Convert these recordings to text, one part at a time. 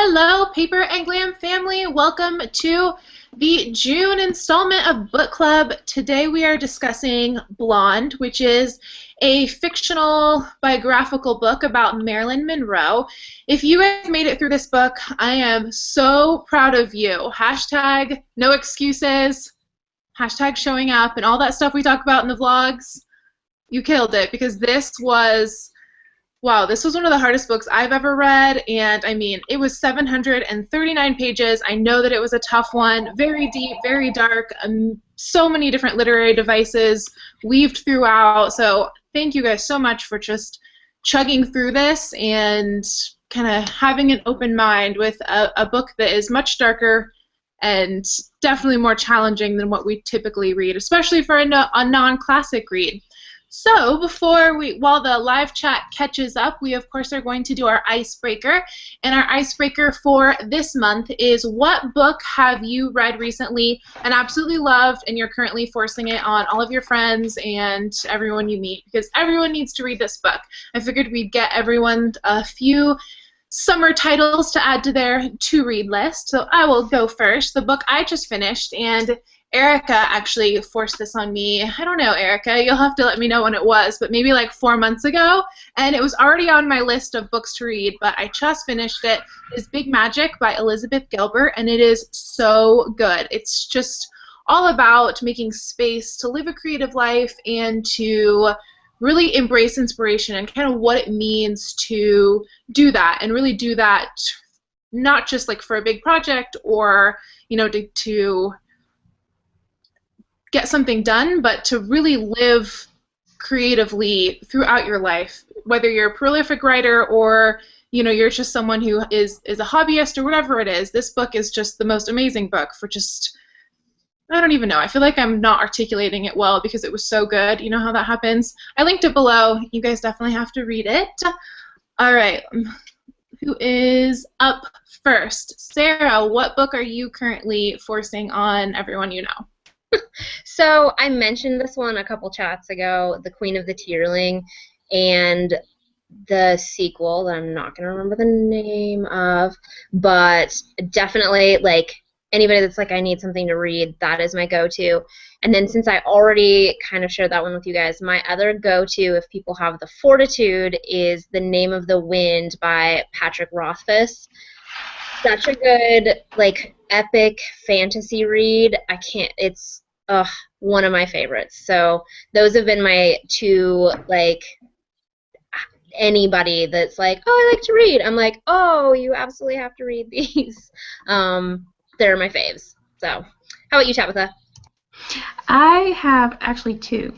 Hello, Paper and Glam family. Welcome to the June installment of Book Club. Today we are discussing Blonde, which is a fictional biographical book about Marilyn Monroe. If you guys made it through this book, I am so proud of you. Hashtag no excuses, hashtag showing up, and all that stuff we talk about in the vlogs. You killed it because this was wow, this was one of the hardest books I've ever read, and I mean, it was 739 pages. I know that it was a tough one, very deep, very dark, so many different literary devices weaved throughout, so thank you guys so much for just chugging through this and kind of having an open mind with a book that is much darker and definitely more challenging than what we typically read, especially for a non-classic read. So while the live chat catches up, we of course are going to do our icebreaker. And our icebreaker for this month is, what book have you read recently and absolutely loved and you're currently forcing it on all of your friends and everyone you meet, because everyone needs to read this book. I figured we'd get everyone a few summer titles to add to their to-read list. So I will go first. The book I just finished, and Erica actually forced this on me. I don't know, Erica, you'll have to let me know when it was, but maybe like 4 months ago, and it was already on my list of books to read, but I just finished it. It's Big Magic by Elizabeth Gilbert, and it is so good. It's just all about making space to live a creative life and to really embrace inspiration and kind of what it means to do that, and really do that not just like for a big project or, you know, to get something done, but to really live creatively throughout your life, whether you're a prolific writer or, you know, you're just someone who is a hobbyist or whatever it is. This book is just the most amazing book for just, I don't even know. I feel like I'm not articulating it well because it was so good. You know how that happens? I linked it below. You guys definitely have to read it. All right. Who is up first? Sarah, what book are you currently forcing on everyone you know? So I mentioned this one a couple chats ago, The Queen of the Tearling, and the sequel that I'm not going to remember the name of, but definitely, like, anybody that's like, I need something to read, that is my go-to. And then since I already kind of shared that one with you guys, my other go-to, if people have the fortitude, is The Name of the Wind by Patrick Rothfuss. Such a good, like, epic fantasy read. It's one of my favorites. So those have been my two, like, anybody that's like, oh, I like to read, I'm like, oh, you absolutely have to read these. They're my faves. So how about you, Tabitha? I have actually two,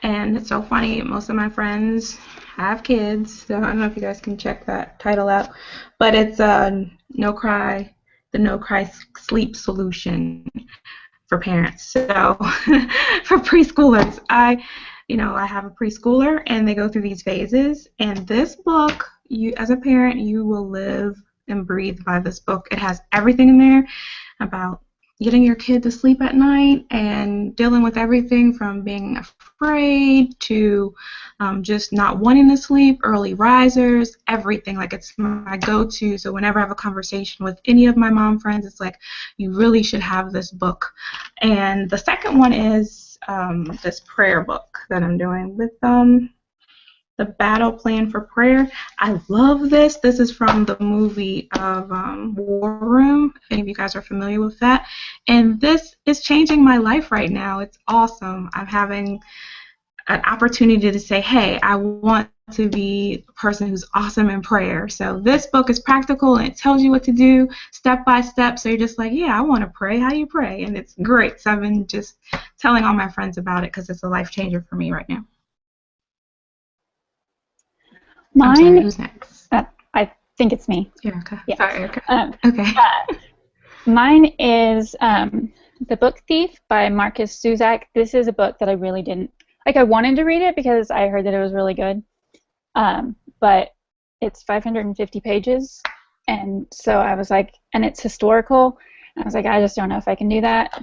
and it's so funny. Most of my friends have kids, so I don't know if you guys can check that title out, but it's the No Cry Sleep Solution for parents. So for preschoolers, I have a preschooler, and they go through these phases, and this book, you as a parent, you will live and breathe by this book. It has everything in there about getting your kid to sleep at night and dealing with everything from being afraid to just not wanting to sleep, early risers, everything. Like, it's my go-to. So whenever I have a conversation with any of my mom friends, it's like, you really should have this book. And the second one is this prayer book that I'm doing with The Battle Plan for Prayer. I love this. This is from the movie of War Room, if any of you guys are familiar with that. And this is changing my life right now. It's awesome. I'm having an opportunity to say, hey, I want to be a person who's awesome in prayer. So this book is practical, and it tells you what to do step by step. So you're just like, yeah, I want to pray. How do you pray? And it's great. So I've been just telling all my friends about it because it's a life changer for me right now. Mine, I'm sorry, who's next? I think it's me. Erica. Yeah. Sorry, Erica. Okay. Mine is The Book Thief by Marcus Zusak. This is a book that I really didn't like. I wanted to read it because I heard that it was really good, but it's 550 pages, and so I was like, and it's historical. I was like, I just don't know if I can do that.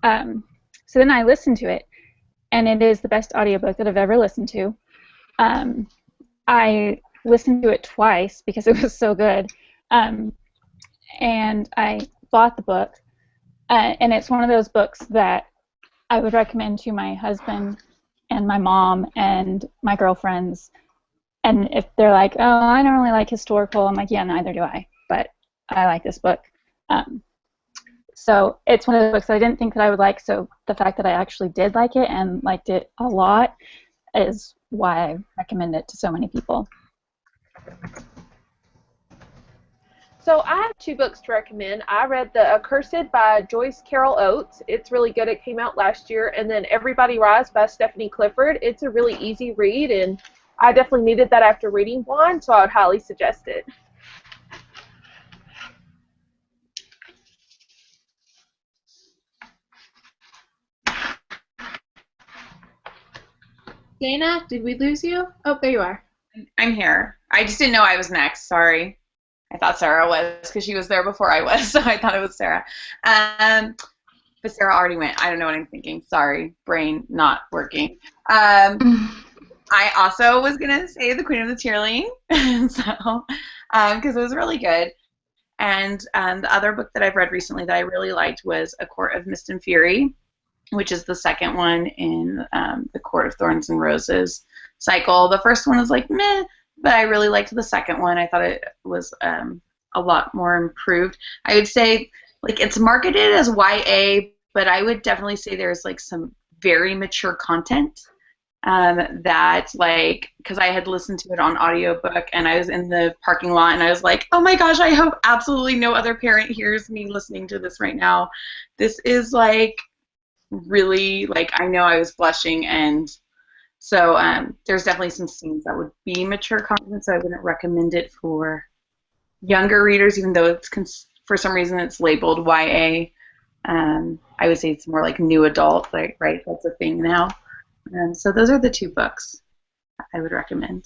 So then I listened to it, and it is the best audiobook that I've ever listened to. I listened to it twice because it was so good. and I bought the book, and it's one of those books that I would recommend to my husband and my mom and my girlfriends. And if they're like, oh, I don't really like historical, I'm like, yeah, neither do I, but I like this book. So it's one of the books that I didn't think that I would like, so the fact that I actually did like it and liked it a lot is why I recommend it to so many people. So I have 2 books to recommend. I read The Accursed by Joyce Carol Oates. It's really good. It came out last year. And then Everybody Rise by Stephanie Clifford. It's a really easy read, and I definitely needed that after reading Blonde, so I would highly suggest it. Dana, did we lose you? Oh, there you are. I'm here. I just didn't know I was next. Sorry. I thought Sarah was because she was there before I was, so I thought it was Sarah. But Sarah already went. I don't know what I'm thinking. Sorry. Brain not working. I also was going to say The Queen of the Tearling, so because it was really good. And the other book that I've read recently that I really liked was A Court of Mist and Fury, which is the second one in the Court of Thorns and Roses cycle. The first one was like meh, but I really liked the second one. I thought it was a lot more improved. I would say like it's marketed as YA, but I would definitely say there's like some very mature content that like, because I had listened to it on audiobook and I was in the parking lot and I was like, oh my gosh, I hope absolutely no other parent hears me listening to this right now. This is like really, like, I know I was blushing, and so there's definitely some scenes that would be mature content, so I wouldn't recommend it for younger readers, even though it's for some reason it's labeled YA. I would say it's more like new adult, like, right? That's a thing now. So those are the 2 books I would recommend.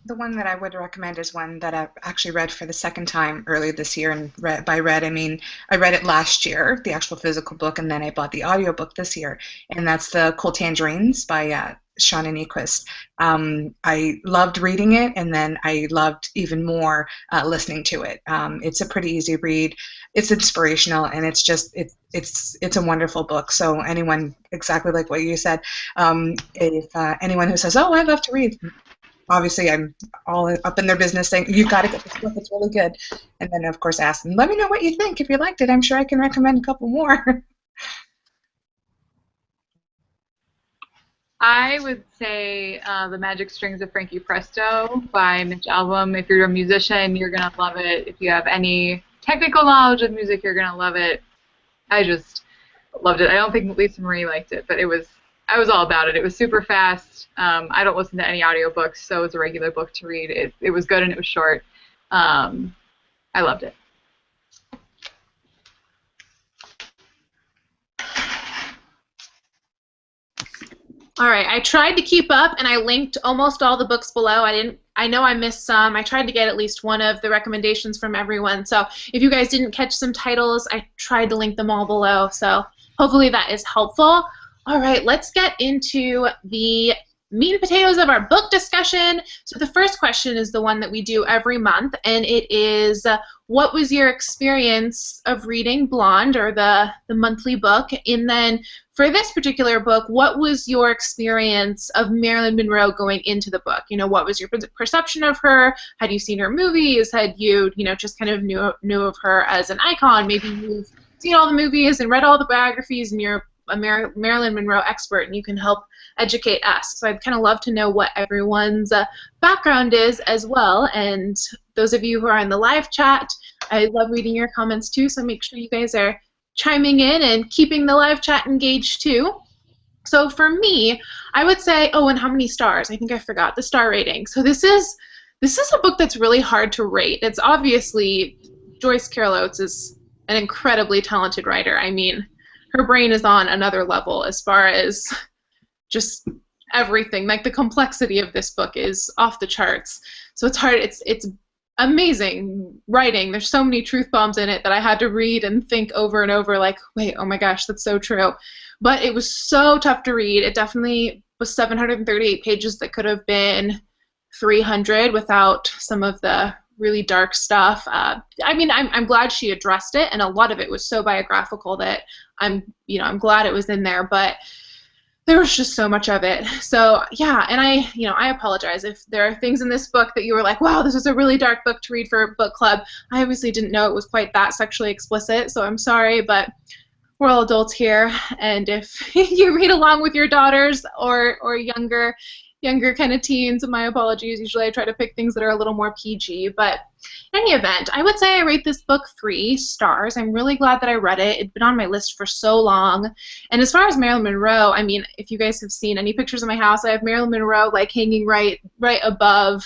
The one that I would recommend is one that I actually read for the second time earlier this year, and by read I mean I read it last year, the actual physical book, and then I bought the audiobook this year, and that's The Cold Tangerines by Shauna Niequist. I loved reading it, and then I loved even more listening to it. It's a pretty easy read. It's inspirational, and it's just it's a wonderful book. So anyone, exactly like what you said, if anyone who says, "Oh, I love to read," obviously I'm all up in their business saying, "You've got to get this book. It's really good." And then of course ask them, "Let me know what you think. If you liked it, I'm sure I can recommend a couple more." I would say The Magic Strings of Frankie Presto by Mitch Albom. If you're a musician, you're going to love it. If you have any technical knowledge of music, you're going to love it. I just loved it. I don't think Lisa Marie liked it, but I was all about it. It was super fast. I don't listen to any audiobooks, so it was a regular book to read. It was good and it was short. I loved it. All right, I tried to keep up, and I linked almost all the books below. I know I missed some. I tried to get at least one of the recommendations from everyone. So if you guys didn't catch some titles, I tried to link them all below. So hopefully that is helpful. All right, let's get into the meat and potatoes of our book discussion. So the first question is the one that we do every month, and it is, what was your experience of reading Blonde, or the monthly book? And then for this particular book, what was your experience of Marilyn Monroe going into the book? You know, what was your perception of her? Had you seen her movies? Had you, just kind of knew of her as an icon? Maybe you've seen all the movies and read all the biographies, and you're a Marilyn Monroe expert, and you can help educate us. So I'd kind of love to know what everyone's background is as well. And those of you who are in the live chat, I love reading your comments too, so make sure you guys are chiming in and keeping the live chat engaged too. So for me, I would say, oh, and how many stars? I think I forgot the star rating. So this is a book that's really hard to rate. It's obviously, Joyce Carol Oates is an incredibly talented writer. I mean, her brain is on another level as far as just everything. Like, the complexity of this book is off the charts. So it's hard. It's amazing writing. There's so many truth bombs in it that I had to read and think over and over, like, wait, oh my gosh, that's so true. But it was so tough to read. It definitely was 738 pages that could have been 300 without some of the really dark stuff. I mean, I'm glad she addressed it, and a lot of it was so biographical that I'm glad it was in there, but there was just so much of it. So yeah, and I apologize if there are things in this book that you were like, wow, this is a really dark book to read for book club. I obviously didn't know it was quite that sexually explicit, so I'm sorry, but we're all adults here, and if you read along with your daughters or younger kind of teens, my apologies. Usually I try to pick things that are a little more PG, but in any event, I would say I rate this book 3 stars. I'm really glad that I read it. It'd been on my list for so long. And as far as Marilyn Monroe, I mean, if you guys have seen any pictures of my house, I have Marilyn Monroe like hanging right above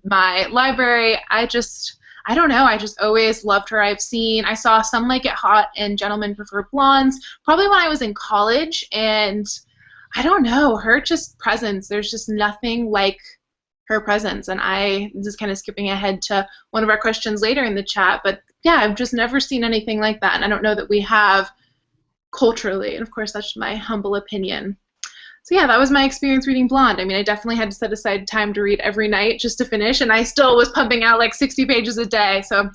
my library. I don't know. I just always loved her. I saw Some Like It Hot and Gentlemen Prefer Blondes probably when I was in college, and I don't know, her just presence, there's just nothing like her presence. And I just kind of skipping ahead to one of our questions later in the chat, but yeah, I've just never seen anything like that, and I don't know that we have culturally, and of course that's my humble opinion. So yeah, that was my experience reading Blonde. I mean, I definitely had to set aside time to read every night just to finish, and I still was pumping out like 60 pages a day, so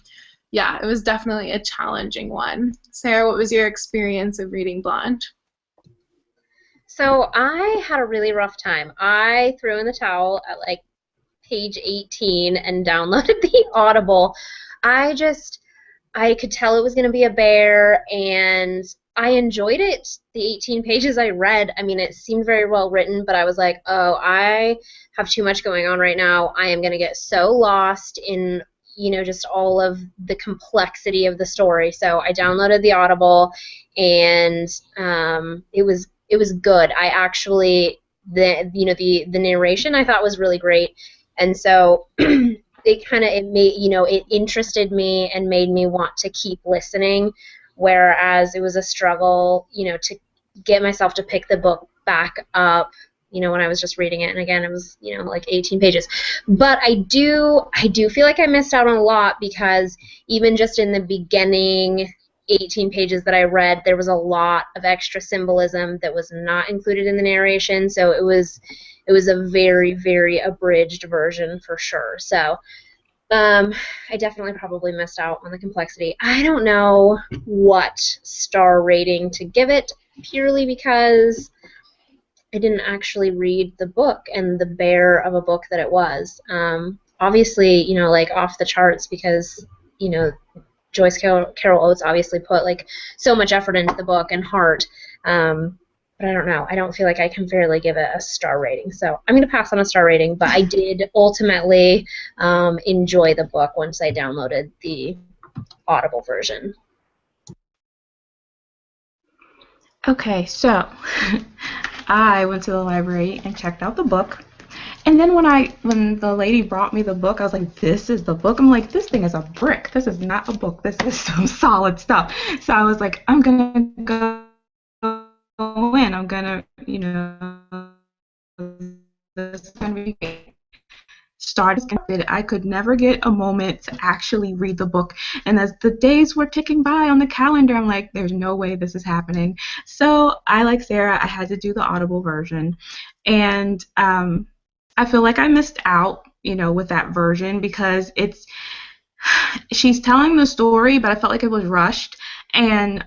yeah, it was definitely a challenging one. Sarah, what was your experience of reading Blonde? So I had a really rough time. I threw in the towel at like page 18 and downloaded the Audible. I could tell it was going to be a bear, and I enjoyed it. The 18 pages I read, I mean, it seemed very well written, but I was like, oh, I have too much going on right now. I am going to get so lost in, just all of the complexity of the story. So I downloaded the Audible, and it was good. I actually, the narration I thought was really great, and so it interested me and made me want to keep listening, whereas it was a struggle, to get myself to pick the book back up, when I was just reading it, and again, it was, like 18 pages. But I do feel like I missed out on a lot, because even just in the beginning 18 pages that I read, there was a lot of extra symbolism that was not included in the narration, so it was a very, very abridged version for sure. So I definitely probably missed out on the complexity. I don't know what star rating to give it, purely because I didn't actually read the book and the bear of a book that it was. Obviously, like off the charts, because, Joyce Carol Oates obviously put like so much effort into the book and heart, but I don't know. I don't feel like I can fairly give it a star rating, so I'm going to pass on a star rating. But I did ultimately enjoy the book once I downloaded the Audible version. Okay, so I went to the library and checked out the book. And then when the lady brought me the book, I was like, this is the book? I'm like, this thing is a brick. This is not a book. This is some solid stuff. So I was like, I'm going to go in. I'm going to, this is going to be great. I could never get a moment to actually read the book. And as the days were ticking by on the calendar, I'm like, there's no way this is happening. So I, like Sarah, I had to do the Audible version. And I feel like I missed out, with that version, because she's telling the story, but I felt like it was rushed. And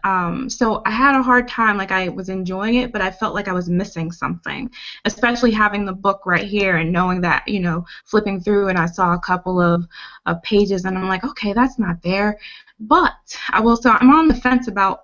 so I had a hard time. Like, I was enjoying it, but I felt like I was missing something, especially having the book right here and knowing that, flipping through, and I saw a couple of pages, and I'm like, okay, that's not there. But I'm on the fence about,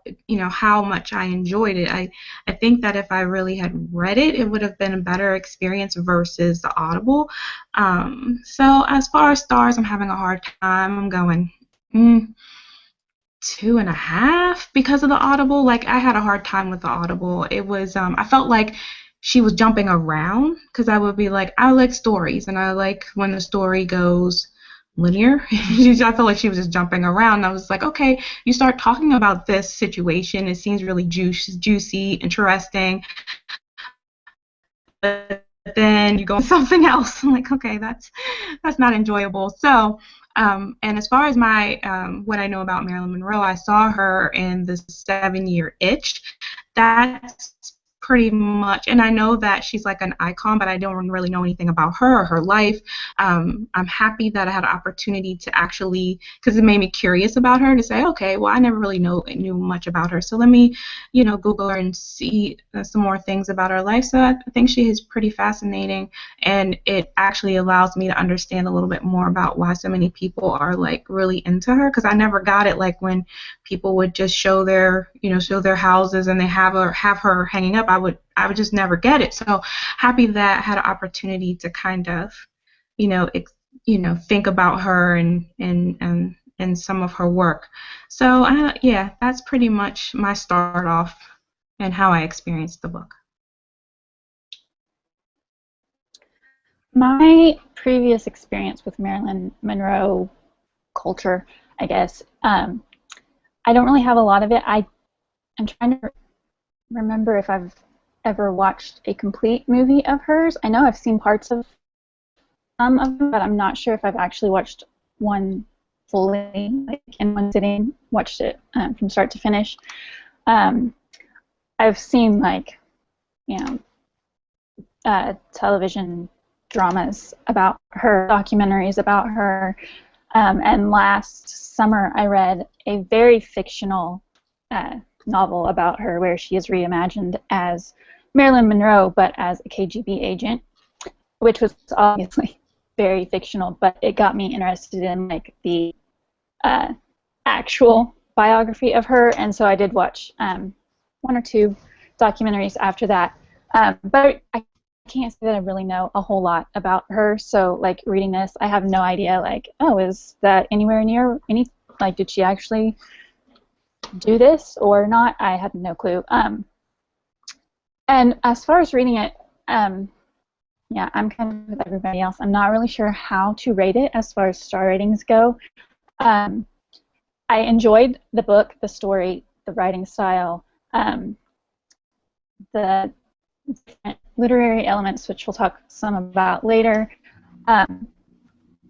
how much I enjoyed it. I think that if I really had read it, it would have been a better experience versus the Audible. So as far as stars, I'm having a hard time. I'm going 2.5 because of the Audible. Like, I had a hard time with the Audible. It was I felt like she was jumping around, because I would be like, I like stories, and I like when the story goes linear. I felt like she was just jumping around, and I was like, okay, you start talking about this situation, it seems really juicy, interesting, but then you go into something else. I'm like, okay, that's not enjoyable. So and as far as my what I know about Marilyn Monroe, I saw her in the 7-Year Itch. That's pretty much, and I know that she's like an icon, but I don't really know anything about her or her life. I'm happy that I had an opportunity to actually, because it made me curious about her, to say, okay, well, I never really knew much about her, so let me, Google her and see some more things about her life. So I think she is pretty fascinating, and it actually allows me to understand a little bit more about why so many people are like really into her, because I never got it like when people would just show their houses and they have her hanging up. I would just never get it. So happy that I had an opportunity to kind of think about her and some of her work. So yeah, that's pretty much my start off and how I experienced the book. My previous experience with Marilyn Monroe culture, I guess, I don't really have a lot of it. I'm trying to remember if I've ever watched a complete movie of hers. I know I've seen parts of some of them, but I'm not sure if I've actually watched one fully, like in one sitting, watched it from start to finish. I've seen like, television dramas about her, documentaries about her, and last summer I read a very fictional novel about her where she is reimagined as Marilyn Monroe but as a KGB agent, which was obviously very fictional, but it got me interested in like the actual biography of her, and so I did watch one or two documentaries after that, but I can't say that I really know a whole lot about her. So like reading this, I have no idea like, oh, is that anywhere near any, like, did she actually do this or not? I had no clue. And as far as reading it, yeah, I'm kind of with everybody else. I'm not really sure how to rate it as far as star ratings go. I enjoyed the book, the story, the writing style, the different literary elements, which we'll talk some about later.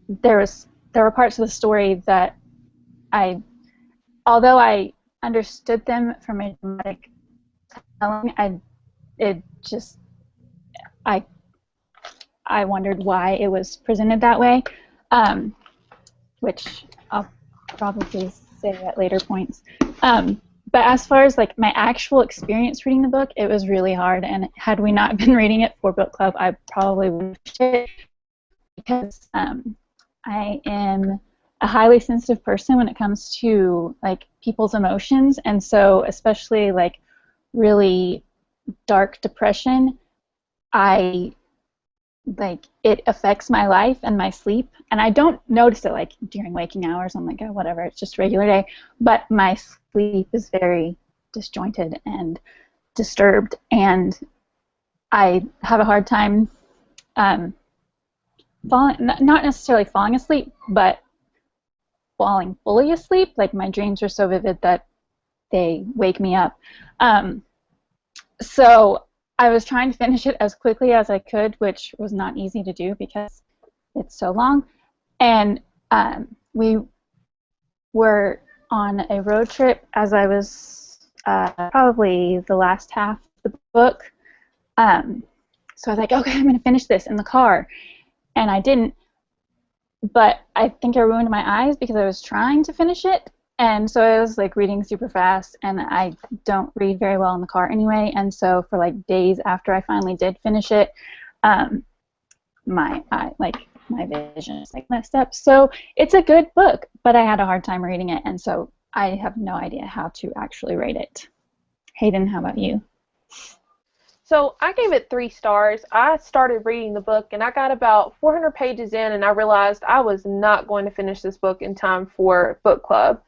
There were parts of the story that although I understood them from a dramatic telling, I wondered why it was presented that way, which I'll probably say at later points. But as far as like my actual experience reading the book, it was really hard, and had we not been reading it for book club, I probably would have finished it, because I am a highly sensitive person when it comes to like people's emotions, and so especially like really dark depression, it affects my life and my sleep, and I don't notice it like during waking hours. I'm like, oh, whatever, it's just a regular day, but my sleep is very disjointed and disturbed, and I have a hard time not necessarily falling asleep, but falling fully asleep. Like my dreams are so vivid that they wake me up. So I was trying to finish it as quickly as I could, which was not easy to do because it's so long. And we were on a road trip as I was probably the last half of the book. So I was like, okay, I'm going to finish this in the car. And I didn't. But I think I ruined my eyes because I was trying to finish it. And so I was like reading super fast, and I don't read very well in the car anyway. And so for like days after I finally did finish it, my vision is like messed up. So it's a good book, but I had a hard time reading it, and so I have no idea how to actually rate it. Hayden, how about you? So I gave it 3 stars. I started reading the book, and I got about 400 pages in, and I realized I was not going to finish this book in time for book club.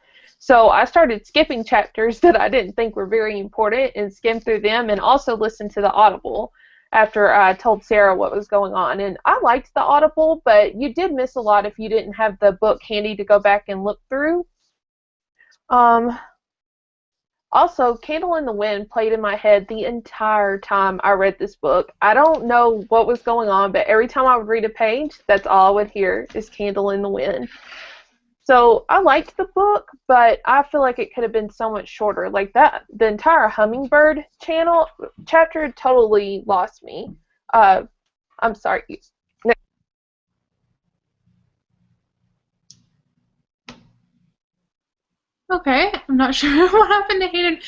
So I started skipping chapters that I didn't think were very important and skimmed through them, and also listened to the Audible after I told Sarah what was going on. And I liked the Audible, but you did miss a lot if you didn't have the book handy to go back and look through. Also, Candle in the Wind played in my head the entire time I read this book. I don't know what was going on, but every time I would read a page, that's all I would hear is Candle in the Wind. So I liked the book, but I feel like it could have been so much shorter. Like that, the entire Hummingbird chapter totally lost me. I'm sorry. Okay, I'm not sure what happened to Hayden.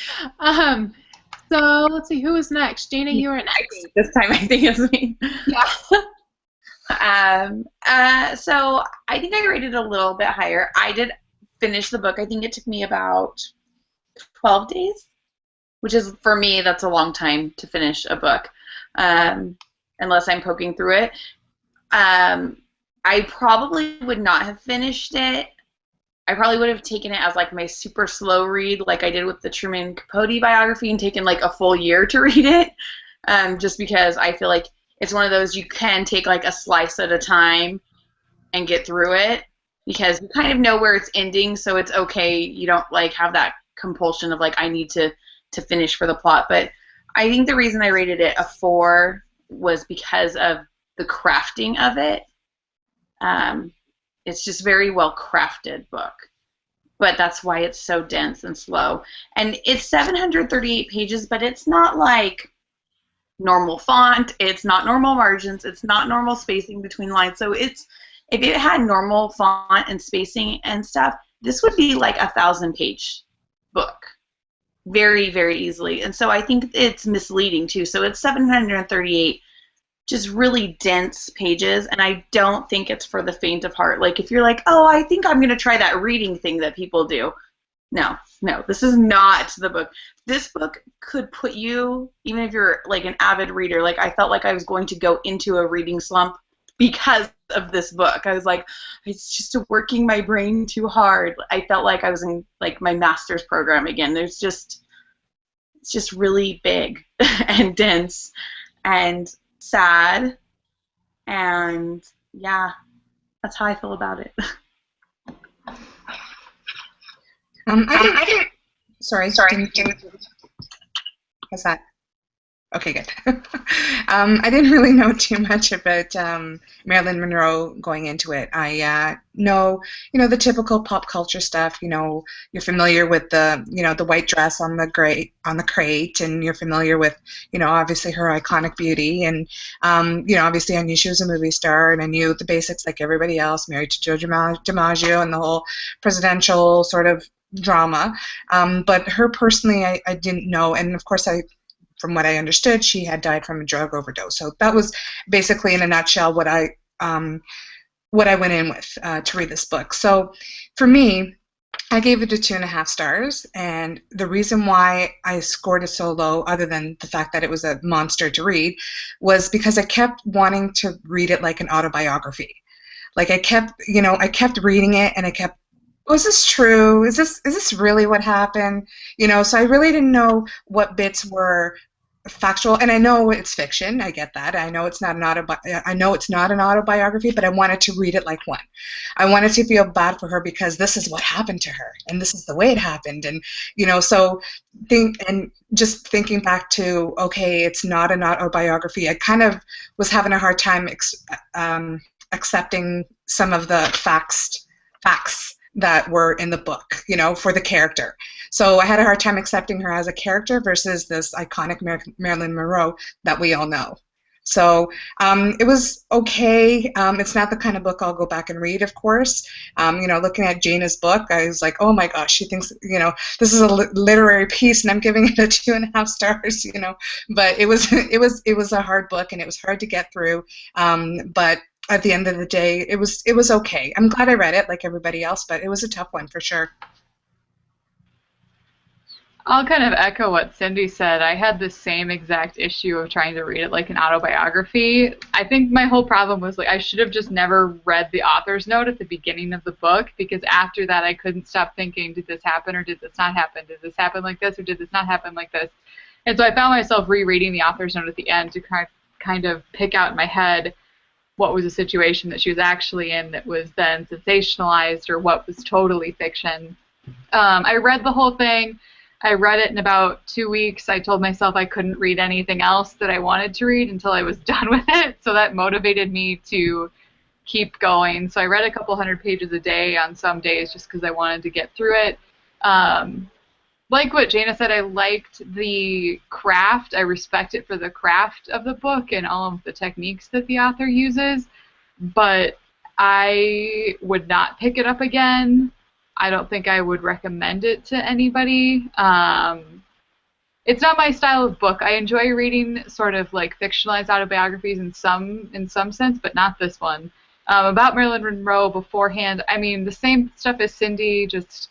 So let's see, who was next? Dana, you were next. This time I think it's me. Yeah. So I think I rated it a little bit higher. I did finish the book. I think it took me about 12 days, which is, for me, that's a long time to finish a book, unless I'm poking through it. I probably would not have finished it. I probably would have taken it as like my super slow read, like I did with the Truman Capote biography, and taken like a full year to read it, just because I feel like it's one of those you can take like a slice at a time and get through it, because you kind of know where it's ending, so it's okay. You don't like have that compulsion of like I need to finish for the plot. But I think the reason I rated it a 4 was because of the crafting of it. It's just very well crafted book, but that's why it's so dense and slow. And it's 738 pages, but it's not like normal font, it's not normal margins, it's not normal spacing between lines. So it's, if it had normal font and spacing and stuff, this would be like a 1,000-page book very, very easily. And so I think it's misleading too. So it's 738 just really dense pages, and I don't think it's for the faint of heart. Like if you're like, oh, I think I'm going to try that reading thing that people do. No, this is not the book. This book could put you, even if you're like an avid reader, like I felt like I was going to go into a reading slump because of this book. I was like, it's just working my brain too hard. I felt like I was in like my master's program again. It's just really big and dense and sad, and yeah, that's how I feel about it. I didn't. Sorry. What's that? Okay, good. I didn't really know too much about Marilyn Monroe going into it. I know, the typical pop culture stuff. You're familiar with the white dress on the crate, and you're familiar with, obviously her iconic beauty, and obviously I knew she was a movie star, and I knew the basics like everybody else, married to Joe DiMaggio, and the whole presidential sort of drama. But her personally, I didn't know, and of course from what I understood, she had died from a drug overdose. So that was basically, in a nutshell, what I went in with to read this book. So for me, I gave it a 2.5 stars, and the reason why I scored it so low, other than the fact that it was a monster to read, was because I kept wanting to read it like an autobiography. Like I kept reading it, and I kept, was this true? Is this really what happened? So I really didn't know what bits were factual, and I know it's fiction. I get that. I know it's not an autobiography, but I wanted to read it like one. I wanted to feel bad for her because this is what happened to her, and this is the way it happened, and just thinking back to, okay, it's not an autobiography. I kind of was having a hard time accepting some of the facts that were in the book, for the character. So I had a hard time accepting her as a character versus this iconic Marilyn Monroe that we all know. So it was okay. It's not the kind of book I'll go back and read, of course. Looking at Jana's book, I was like, oh my gosh, she thinks, this is a literary piece, and I'm giving it a 2.5 stars, But it was a hard book, and it was hard to get through. But at the end of the day, it was okay. I'm glad I read it like everybody else, but it was a tough one for sure. I'll kind of echo what Cindy said. I had the same exact issue of trying to read it like an autobiography. I think my whole problem was like I should have just never read the author's note at the beginning of the book, because after that I couldn't stop thinking, did this happen or did this not happen? Did this happen like this or did this not happen like this? And so I found myself rereading the author's note at the end to kind of pick out in my head what was a situation that she was actually in that was then sensationalized, or what was totally fiction. I read the whole thing. I read it in about 2 weeks. I told myself I couldn't read anything else that I wanted to read until I was done with it. So that motivated me to keep going. So I read a couple hundred pages a day on some days just because I wanted to get through it. Like what Jana said, I liked the craft. I respect it for the craft of the book and all of the techniques that the author uses, but I would not pick it up again. I don't think I would recommend it to anybody. It's not my style of book. I enjoy reading sort of like fictionalized autobiographies in some sense, but not this one. About Marilyn Monroe beforehand, I mean, the same stuff as Cindy, just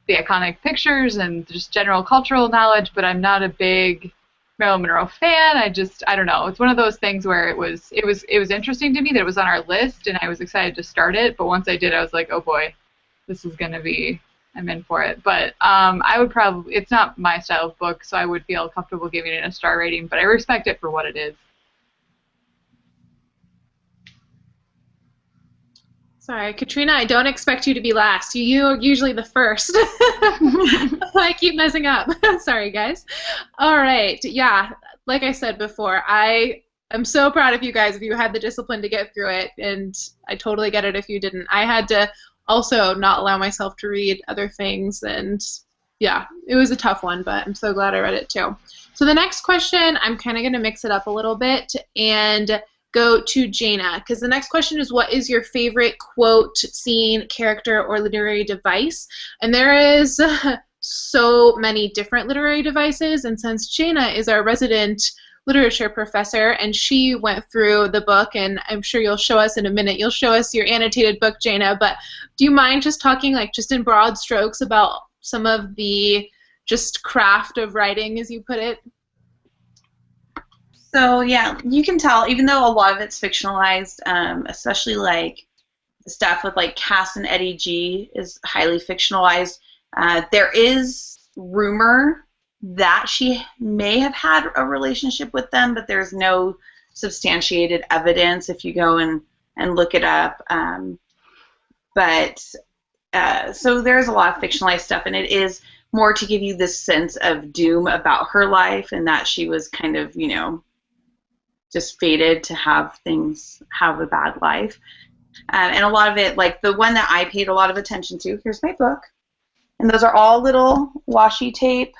the iconic pictures and just general cultural knowledge, but I'm not a big Marilyn Monroe fan. I don't know. It's one of those things where it was interesting to me that it was on our list, and I was excited to start it, but once I did, I was like, oh boy, this is going to be, I'm in for it. But I would probably, it's not my style of book, so I would feel comfortable giving it a star rating, but I respect it for what it is. Sorry, Katrina, I don't expect you to be last. You're usually the first. I keep messing up. Sorry, guys. All right. Yeah, like I said before, I am so proud of you guys if you had the discipline to get through it, and I totally get it if you didn't. I had to also not allow myself to read other things, and yeah, it was a tough one, but I'm so glad I read it too. So the next question, I'm kind of going to mix it up a little bit and go to Jana, because the next question is, what is your favorite quote, scene, character, or literary device? And there is so many different literary devices, and since Jana is our resident literature professor and she went through the book, and I'm sure you'll show us in a minute, you'll show us your annotated book, Jana, but do you mind just talking like just in broad strokes about some of the just craft of writing, as you put it? So yeah, you can tell, even though a lot of it's fictionalized, especially like the stuff with like Cass and Eddie G is highly fictionalized. There is rumor that she may have had a relationship with them, but there's no substantiated evidence if you go and look it up. So there's a lot of fictionalized stuff, and it is more to give you this sense of doom about her life and that she was kind of, you know, just fated to have a bad life. And a lot of it, like the one that I paid a lot of attention to, here's my book, and those are all little washi tape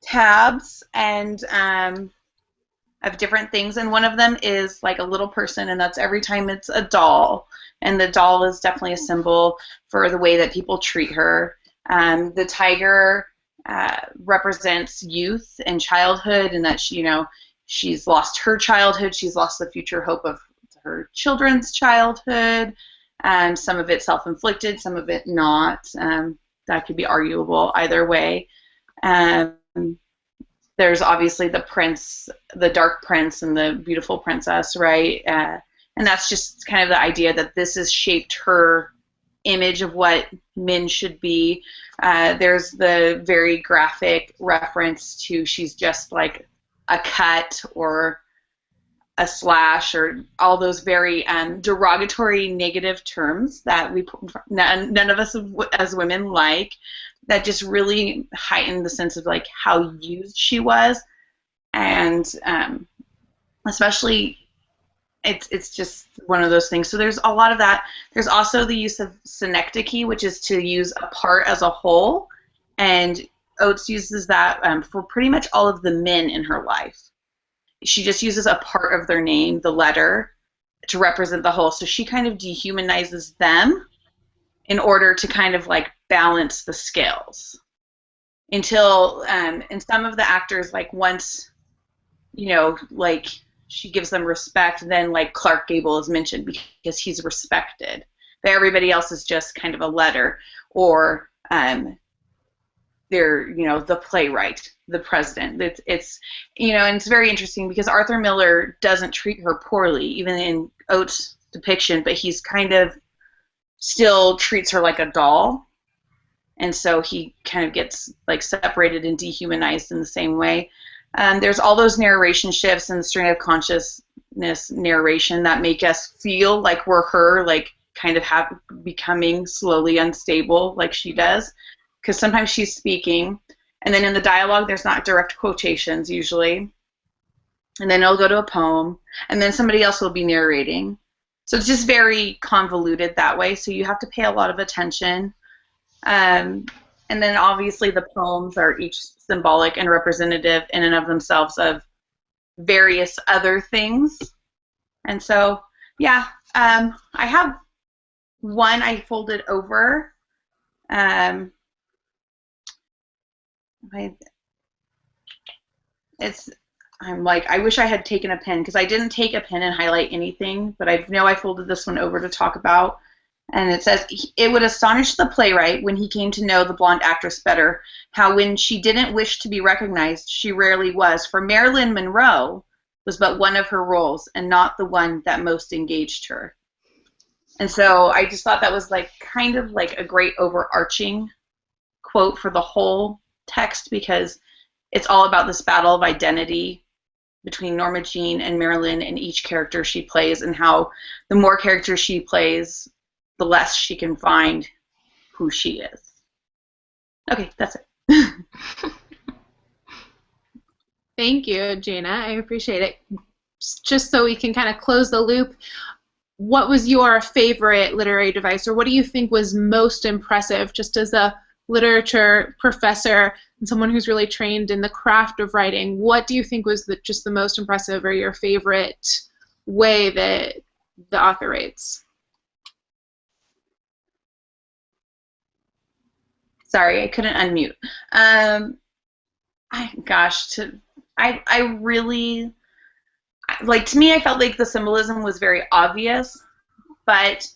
tabs and of different things, and one of them is like a little person, and that's every time it's a doll, and the doll is definitely a symbol for the way that people treat her. The tiger represents youth and childhood, and that she, you know, she's lost her childhood, she's lost the future hope of her children's childhood. Some of it self-inflicted, some of it not. That could be arguable either way. There's obviously the prince, the dark prince, and the beautiful princess, right? And that's just kind of the idea that this has shaped her image of what men should be. There's the very graphic reference to she's just like a cut or a slash, or all those very derogatory negative terms that none of us as women like, that just really heightened the sense of like how used she was. And especially it's just one of those things. So there's a lot of that. There's also the use of synecdoche, which is to use a part as a whole, and Oates uses that for pretty much all of the men in her life. She just uses a part of their name, the letter, to represent the whole. So she kind of dehumanizes them in order to kind of like balance the scales. Until, and some of the actors, like once, you know, like she gives them respect, then like Clark Gable is mentioned because he's respected. But everybody else is just kind of a letter, or they're, you know, the playwright, the president. It's you know, and it's very interesting because Arthur Miller doesn't treat her poorly, even in Oates' depiction, but he's kind of still treats her like a doll, and so he kind of gets like separated and dehumanized in the same way. There's all those narration shifts and the stream of consciousness narration that make us feel like we're her, like kind of becoming slowly unstable like she does. Because sometimes she's speaking, and then in the dialogue there's not direct quotations usually, and then it'll go to a poem, and then somebody else will be narrating. So it's just very convoluted that way. So you have to pay a lot of attention. And then obviously the poems are each symbolic and representative in and of themselves of various other things. And so, yeah, I have one I folded over. I wish I had taken a pen, because I didn't take a pen and highlight anything, but I know I folded this one over to talk about. And it says, it would astonish the playwright when he came to know the blonde actress better, how when she didn't wish to be recognized, she rarely was, for Marilyn Monroe was but one of her roles and not the one that most engaged her. And so I just thought that was like kind of like a great overarching quote for the whole text, because it's all about this battle of identity between Norma Jean and Marilyn and each character she plays, and how the more characters she plays, the less she can find who she is. Okay, that's it. Thank you, Gina. I appreciate it. Just so we can kind of close the loop, what was your favorite literary device, or what do you think was most impressive, just as a literature professor and someone who's really trained in the craft of writing? What do you think was just the most impressive, or your favorite way that the author writes? Sorry, I couldn't unmute. I really, like, to me, I felt like the symbolism was very obvious, but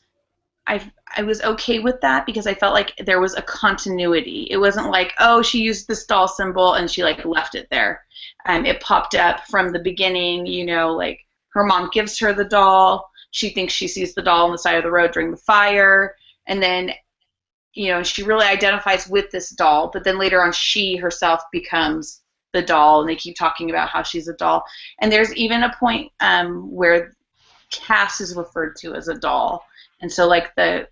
I was okay with that, because I felt like there was a continuity. It wasn't like, oh, she used this doll symbol and she like left it there. It popped up from the beginning, you know, like her mom gives her the doll. She thinks she sees the doll on the side of the road during the fire, and then, you know, she really identifies with this doll, but then later on she herself becomes the doll, and they keep talking about how she's a doll. And there's even a point where Cass is referred to as a doll. And so like the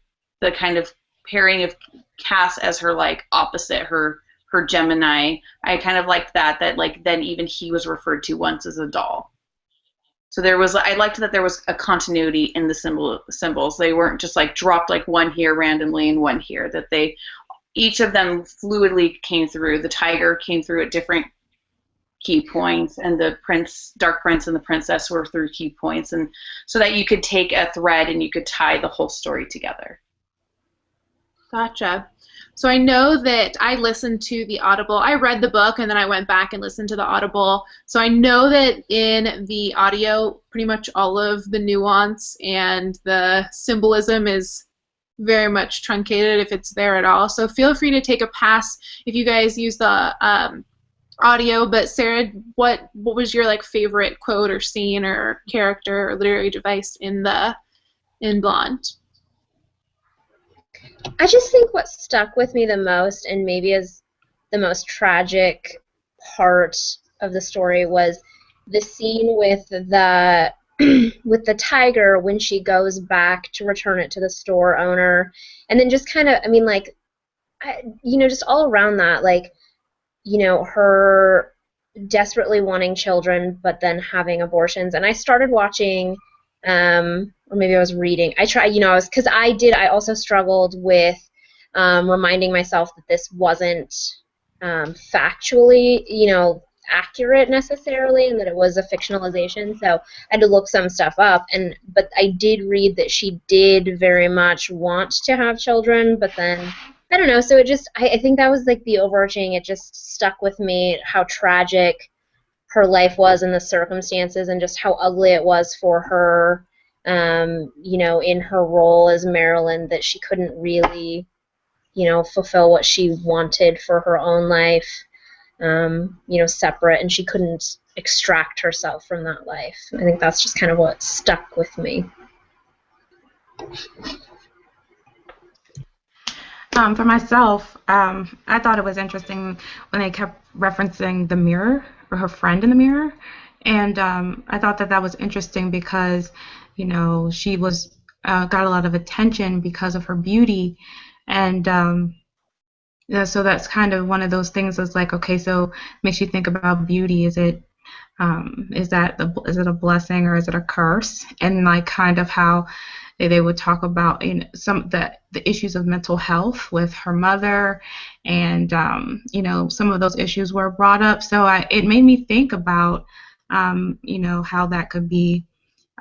kind of pairing of Cass as her like opposite, her Gemini, I kind of liked that like then even he was referred to once as a doll. So I liked that there was a continuity in the symbols. They weren't just like dropped like one here randomly and one here, that each of them fluidly came through. The tiger came through at different key points, and the Dark Prince and the princess were through key points, and so that you could take a thread and you could tie the whole story together. Gotcha. So I know that I listened to the Audible. I read the book and then I went back and listened to the Audible. So I know that in the audio, pretty much all of the nuance and the symbolism is very much truncated, if it's there at all. So feel free to take a pass if you guys use the audio. But Sarah, what was your like favorite quote or scene or character or literary device in Blonde? I just think what stuck with me the most, and maybe is the most tragic part of the story, was the scene with the with the tiger when she goes back to return it to the store owner, and then just kind of, I mean, like, just all around that, like, her desperately wanting children but then having abortions. And I started watching, or maybe I was reading. I also struggled with reminding myself that this wasn't factually, accurate necessarily, and that it was a fictionalization. So I had to look some stuff up, but I did read that she did very much want to have children, but then I don't know. So I think that was like the overarching. It just stuck with me how tragic her life was and the circumstances, and just how ugly it was for her, in her role as Marilyn, that she couldn't really, fulfill what she wanted for her own life, separate, and she couldn't extract herself from that life. I think that's just kind of what stuck with me. For myself, I thought it was interesting when they kept referencing the mirror, or her friend in the mirror, and I thought that was interesting because, she was got a lot of attention because of her beauty, and so that's kind of one of those things that's like, okay, so makes you think about beauty. Is it Is it a blessing or is it a curse? And like kind of how they would talk about, you know, some the issues of mental health with her mother, and you know, some of those issues were brought up. So it made me think about you know, how that could be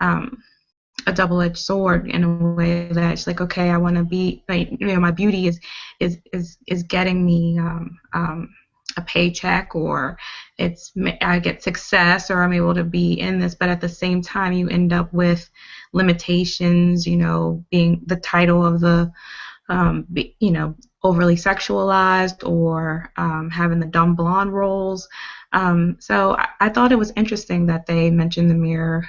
a double-edged sword in a way that it's like, okay, I want to be like, you know, my beauty is getting me a paycheck, or I get success, or I'm able to be in this, but at the same time you end up with limitations, you know, being the title of the you know, overly sexualized, or having the dumb blonde roles. So I thought it was interesting that they mentioned the mirror,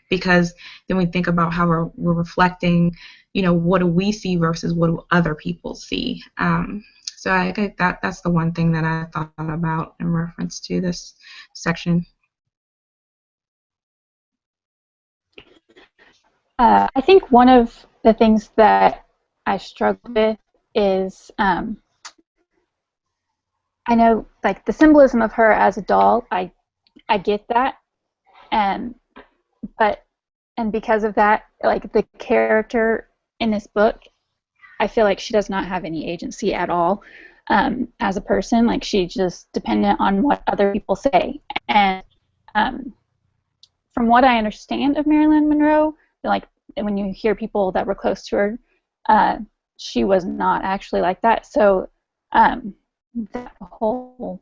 because then we think about how we're reflecting, you know, what do we see versus what do other people see. So I think that's the one thing that I thought about in reference to this section. I think one of the things that I struggle with is I know, like, the symbolism of her as a doll, I get that, and because of that, like, the character in this book, I feel like she does not have any agency at all as a person. Like, she's just dependent on what other people say. And from what I understand of Marilyn Monroe, like, when you hear people that were close to her, she was not actually like that. So that whole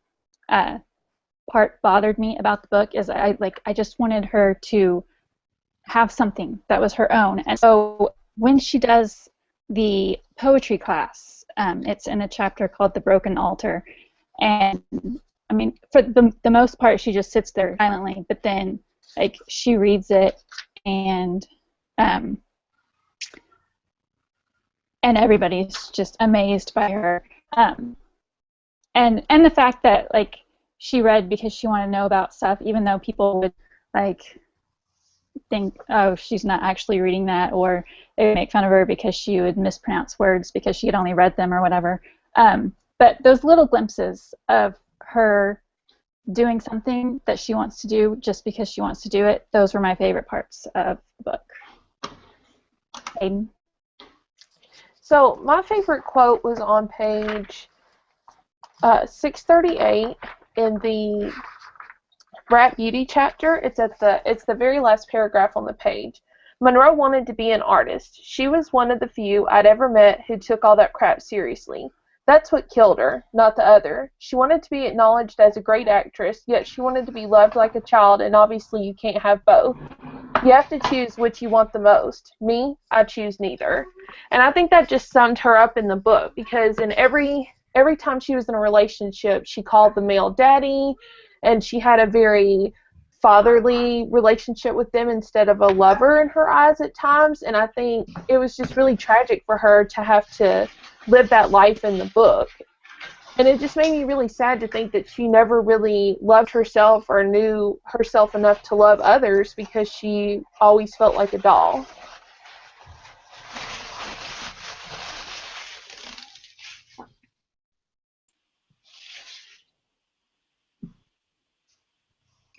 part bothered me about the book. Is I just wanted her to have something that was her own. And so when she does the poetry class, it's in a chapter called The Broken Altar, and I mean, for the most part, she just sits there silently, but then, like, she reads it, and everybody's just amazed by her. And the fact that, like, she read because she wanted to know about stuff, even though people would, like, think, oh, she's not actually reading that, or they would make fun of her because she would mispronounce words because she had only read them or whatever. But those little glimpses of her doing something that she wants to do just because she wants to do it, those were my favorite parts of the book. Aiden? So my favorite quote was on page 638 in the Brat Beauty chapter. It's the very last paragraph on the page. Monroe wanted to be an artist. She was one of the few I'd ever met who took all that crap seriously. That's what killed her, not the other. She wanted to be acknowledged as a great actress, yet she wanted to be loved like a child, and obviously you can't have both. You have to choose which you want the most. Me, I choose neither. And I think that just summed her up in the book, because in every time she was in a relationship, she called the male daddy, and she had a very fatherly relationship with them instead of a lover in her eyes at times. And I think it was just really tragic for her to have to live that life in the book. And it just made me really sad to think that she never really loved herself or knew herself enough to love others, because she always felt like a doll.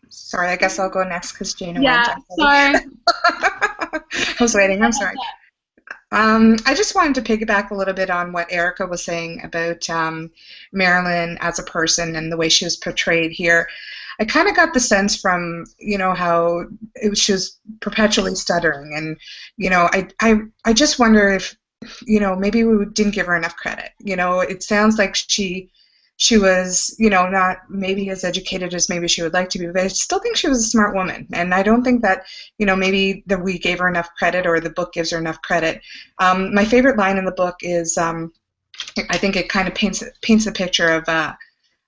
Sorry, I guess I'll go next because Jana Yeah, went. sorry. I was waiting. I'm sorry. I just wanted to piggyback a little bit on what Erica was saying about Marilyn as a person and the way she was portrayed here. I kind of got the sense from, you know, how she was perpetually stuttering, and, you know, I just wonder if, you know, maybe we didn't give her enough credit. You know, it sounds like she was, you know, not maybe as educated as maybe she would like to be, but I still think she was a smart woman. And I don't think that, you know, maybe that we gave her enough credit, or the book gives her enough credit. My favorite line in the book is, I think it kind of paints a picture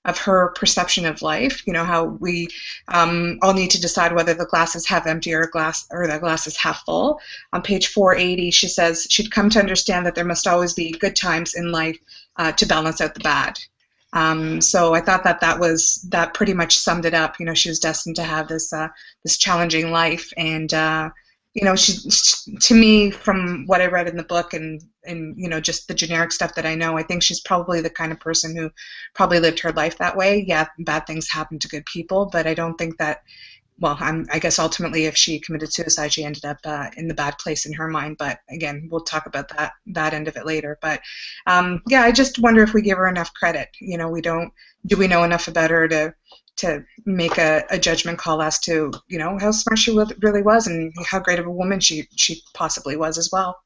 of her perception of life. You know, how we all need to decide whether the glass is half empty or the glass is half full. On page 480, she says she'd come to understand that there must always be good times in life to balance out the bad. So I thought that pretty much summed it up. You know, she was destined to have this challenging life, and you know, to me, from what I read in the book and you know, just the generic stuff that I know, I think she's probably the kind of person who probably lived her life that way. Yeah, bad things happen to good people, but I don't think that, well, I guess ultimately if she committed suicide, she ended up in the bad place in her mind. But again, we'll talk about that end of it later. But yeah, I just wonder if we give her enough credit. You know, do we know enough about her to make a judgment call as to, you know, how smart she really was and how great of a woman she possibly was as well.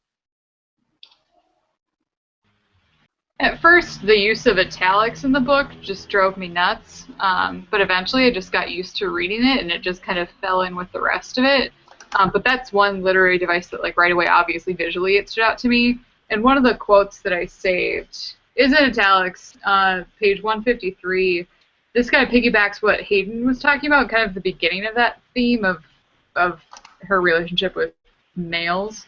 At first, the use of italics in the book just drove me nuts, but eventually I just got used to reading it, and it just kind of fell in with the rest of it. But that's one literary device that, like, right away, obviously, visually, it stood out to me. And one of the quotes that I saved is in italics, page 153. This kind of piggybacks what Hayden was talking about, kind of the beginning of that theme of her relationship with males.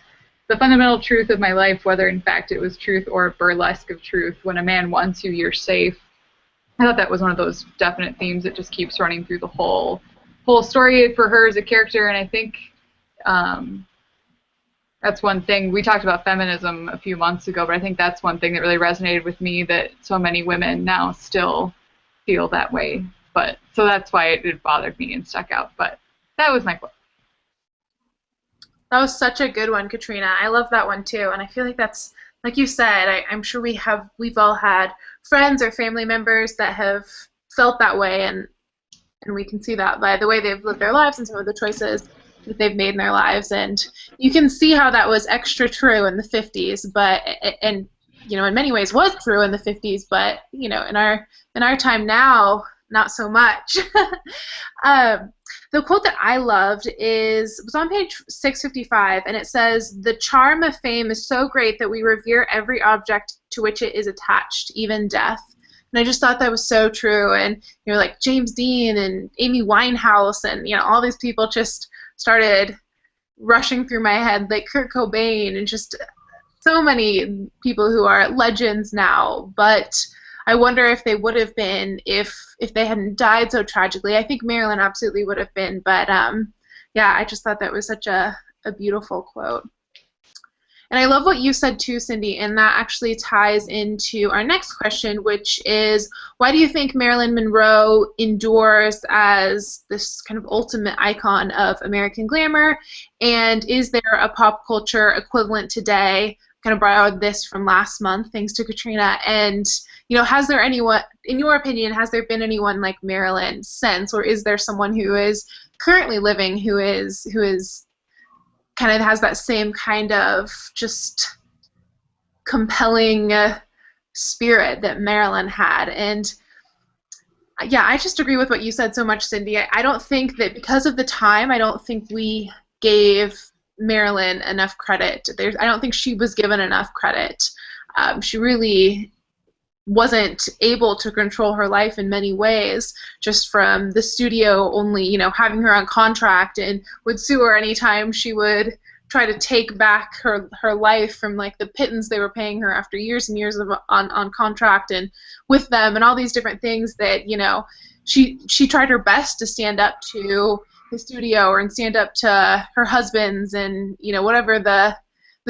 The fundamental truth of my life, whether in fact it was truth or a burlesque of truth, when a man wants you, you're safe. I thought that was one of those definite themes that just keeps running through the whole story for her as a character, and I think that's one thing. We talked about feminism a few months ago, but I think that's one thing that really resonated with me, that so many women now still feel that way. But so that's why it bothered me and stuck out. But that was my quote. That was such a good one, Katrina. I love that one too, and I feel like that's, like you said, I'm sure we've all had friends or family members that have felt that way, and we can see that by the way they've lived their lives and some of the choices that they've made in their lives, and you can see how that was extra true in the 50s, but and you know, in many ways was true in the 50s, but you know, in our time now, not so much. The quote that I loved was on page 655, and it says, "The charm of fame is so great that we revere every object to which it is attached, even death." And I just thought that was so true. And you know, like James Dean and Amy Winehouse, and you know, all these people just started rushing through my head, like Kurt Cobain, and just so many people who are legends now. But I wonder if they would have been if they hadn't died so tragically. I think Marilyn absolutely would have been, but yeah, I just thought that was such a beautiful quote. And I love what you said too, Cindy, and that actually ties into our next question, which is, why do you think Marilyn Monroe endures as this kind of ultimate icon of American glamour, and is there a pop culture equivalent today? Kind of borrowed this from last month, thanks to Katrina. And you know, has there anyone, in your opinion, has there been anyone like Marilyn since, or is there someone who is currently living who is kind of has that same kind of just compelling spirit that Marilyn had? And yeah, I just agree with what you said so much, Cindy. I don't think that because of the time, I don't think we gave Marilyn enough credit. I don't think she was given enough credit. She really wasn't able to control her life in many ways, just from the studio only, you know, having her on contract and would sue her anytime she would try to take back her life from like the pittance they were paying her after years and years of on contract and with them, and all these different things that, you know, she tried her best to stand up to the studio and stand up to her husbands and, you know, whatever the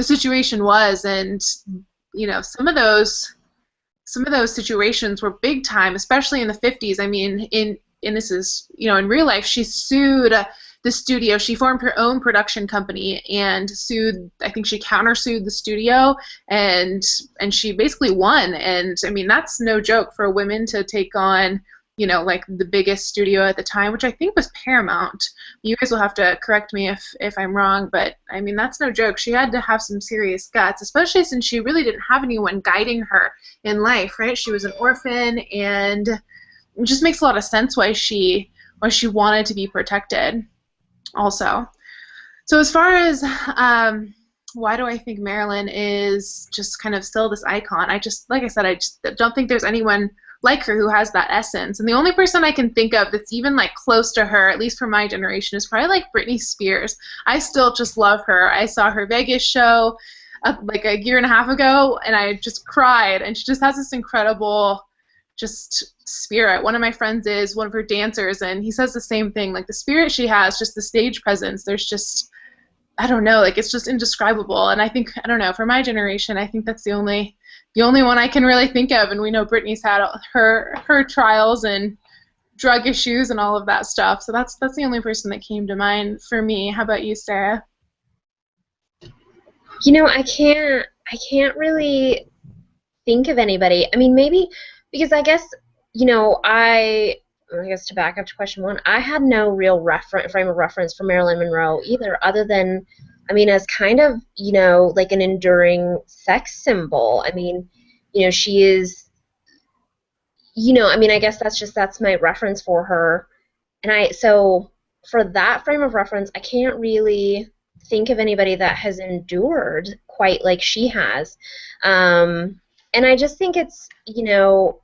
situation was. And you know, some of those situations were big time, especially in the 50s. I mean, and this is, you know, in real life, she sued the studio. She formed her own production company and sued, I think she countersued the studio, and she basically won. And I mean, that's no joke for women to take on, you know, like the biggest studio at the time, which I think was Paramount. You guys will have to correct me if I'm wrong, but I mean, that's no joke. She had to have some serious guts, especially since she really didn't have anyone guiding her in life, right? She was an orphan, and it just makes a lot of sense why she wanted to be protected also. So as far as why do I think Marilyn is just kind of still this icon, like I said, I just don't think there's anyone like her who has that essence. And the only person I can think of that's even like close to her, at least for my generation, is probably like Britney Spears. I still just love her. I saw her Vegas show like a year and a half ago, and I just cried. And she just has this incredible just spirit. One of my friends is one of her dancers, and he says the same thing. Like the spirit she has, just the stage presence, there's just, I don't know, like it's just indescribable. And I think, I don't know, for my generation, I think that's the only one I can really think of. And we know Britney's had her trials and drug issues and all of that stuff. So that's the only person that came to mind for me. How about you, Sarah? You know, I can't really think of anybody. I mean, maybe because I guess, you know, I guess to back up to question one, I had no real frame of reference for Marilyn Monroe either, other than, I mean, as kind of, you know, like an enduring sex symbol. I mean, you know, she is, you know, I mean, I guess that's my reference for her. And so for that frame of reference, I can't really think of anybody that has endured quite like she has. And I just think it's, you know,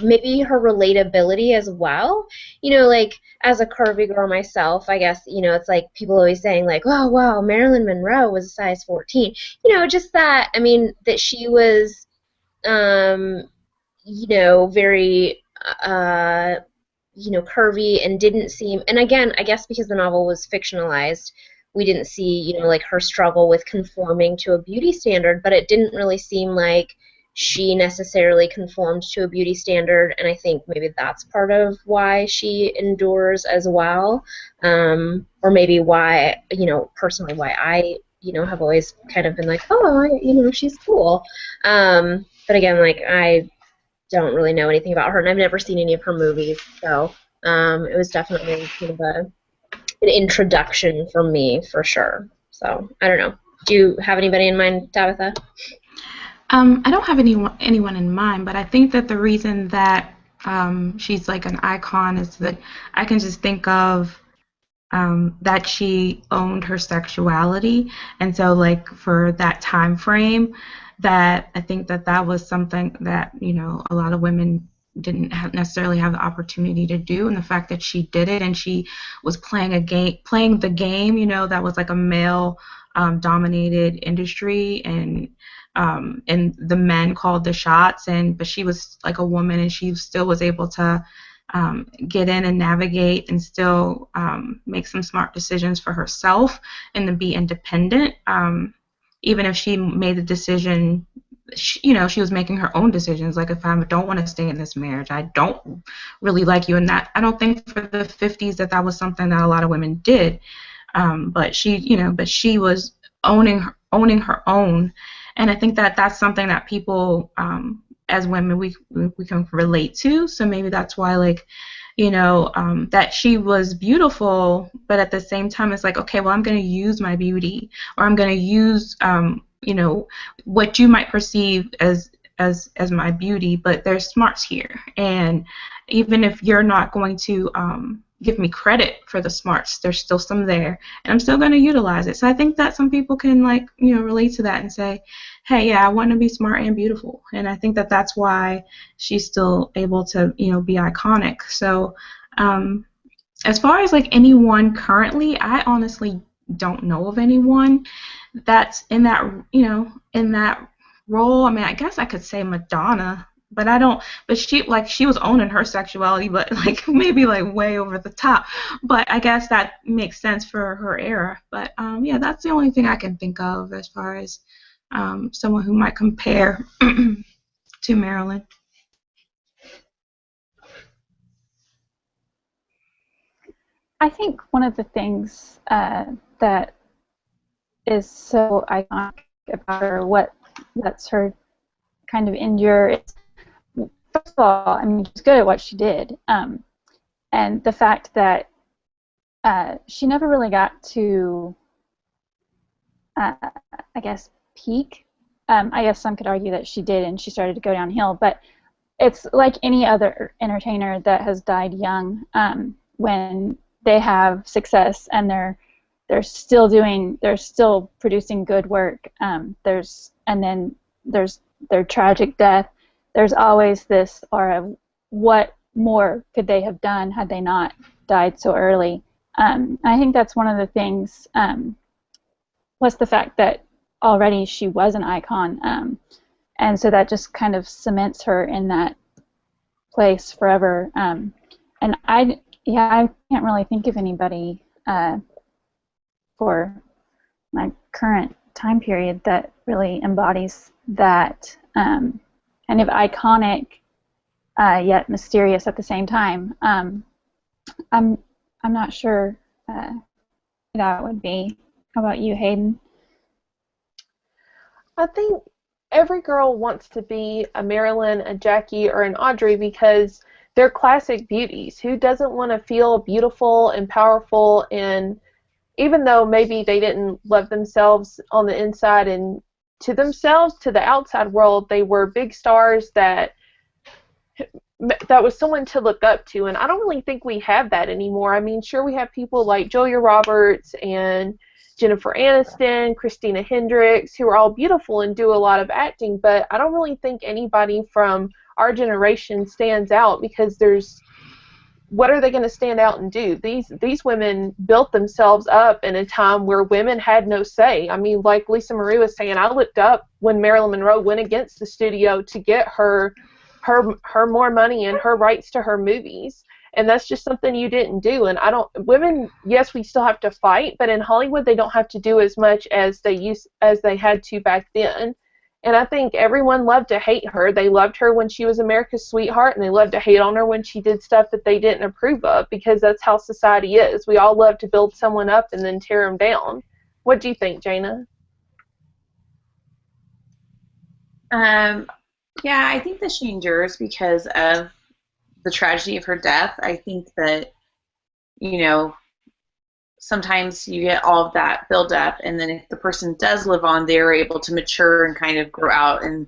maybe her relatability as well. You know, like as a curvy girl myself, I guess, you know, it's like people always saying like, oh, wow, Marilyn Monroe was a size 14. You know, just that, I mean, that she was, you know, very, you know, curvy and didn't seem, and again, I guess because the novel was fictionalized, we didn't see, you know, like her struggle with conforming to a beauty standard, but it didn't really seem like she necessarily conformed to a beauty standard, and I think maybe that's part of why she endures as well, or maybe why, you know, personally why I, you know, have always kind of been like, oh, you know, she's cool, but again, like I don't really know anything about her, and I've never seen any of her movies, so it was definitely kind of an introduction for me, for sure. So, I don't know. Do you have anybody in mind, Tabitha? I don't have anyone in mind, but I think that the reason that she's like an icon is that I can just think of that she owned her sexuality, and so like for that time frame, that I think that was something that, you know, a lot of women didn't necessarily have the opportunity to do, and the fact that she did it and she was playing the game, you know, that was like a male dominated industry, and the men called the shots, but she was like a woman and she still was able to get in and navigate and still make some smart decisions for herself and to be independent. Even if she made the decision, you know, she was making her own decisions. Like, if I don't want to stay in this marriage, I don't really like you, and that I don't think for the 50s that was something that a lot of women did. But she, you know, she was owning her own, and I think that that's something that people, as women, we can relate to. So maybe that's why, like, you know, that she was beautiful, but at the same time, it's like, okay, well, I'm going to use my beauty, or I'm going to use, you know, what you might perceive as my beauty, but there's smarts here, and even if you're not going to give me credit for the smarts, there's still some there, and I'm still going to utilize it. So I think that some people can, like, you know, relate to that and say, hey, yeah, I want to be smart and beautiful, and I think that that's why she's still able to, you know, be iconic. So as far as like anyone currently, I honestly don't know of anyone that's in that, you know, in that role. I mean, I guess I could say Madonna, but I don't. But she was owning her sexuality, but like maybe like way over the top. But I guess that makes sense for her era. But yeah, that's the only thing I can think of as far as someone who might compare to Marilyn. I think one of the things that is so iconic about her, what lets her kind of endure, is, first of all, I mean, she's good at what she did, and the fact that she never really got to, I guess, peak. I guess some could argue that she did, and she started to go downhill, but it's like any other entertainer that has died young. When they have success and they're still producing good work, then there's their tragic death. There's always this aura of what more could they have done had they not died so early. I think that's one of the things, was the fact that already she was an icon, and so that just kind of cements her in that place forever. And I can't really think of anybody for my current time period that really embodies that kind of iconic yet mysterious at the same time. I'm not sure who that would be. How about you, Hayden? I think every girl wants to be a Marilyn, a Jackie, or an Audrey because they're classic beauties. Who doesn't want to feel beautiful and powerful, and even though maybe they didn't love themselves on the inside and to themselves, to the outside world, they were big stars that was someone to look up to, and I don't really think we have that anymore. I mean, sure, we have people like Julia Roberts and Jennifer Aniston, Christina Hendricks, who are all beautiful and do a lot of acting, but I don't really think anybody from our generation stands out because what are they going to stand out and do? These women built themselves up in a time where women had no say. I mean, like Lisa Marie was saying, I looked up when Marilyn Monroe went against the studio to get her more money and her rights to her movies. And that's just something you didn't do. And women, yes, we still have to fight, but in Hollywood they don't have to do as much as they had to back then. And I think everyone loved to hate her. They loved her when she was America's sweetheart, and they loved to hate on her when she did stuff that they didn't approve of, because that's how society is. We all love to build someone up and then tear them down. What do you think, Jana? Yeah, I think that she endures because of the tragedy of her death. I think that, sometimes you get all of that build up, and then if the person does live on, they're able to mature and kind of grow out. And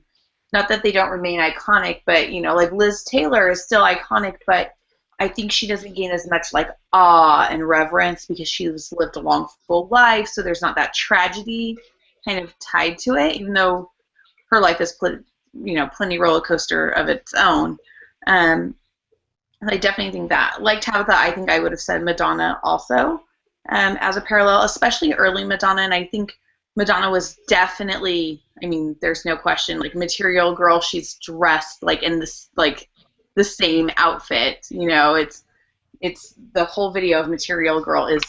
not that they don't remain iconic, but, like Liz Taylor is still iconic, but I think she doesn't gain as much like awe and reverence because she's lived a long, full life, so there's not that tragedy kind of tied to it, even though her life is plenty roller coaster of its own. I definitely think that. Like Tabitha, I think I would have said Madonna also as a parallel, especially early Madonna. And I think Madonna was definitely, there's no question, like Material Girl. She's dressed like in this the same outfit. It's the whole video of Material Girl is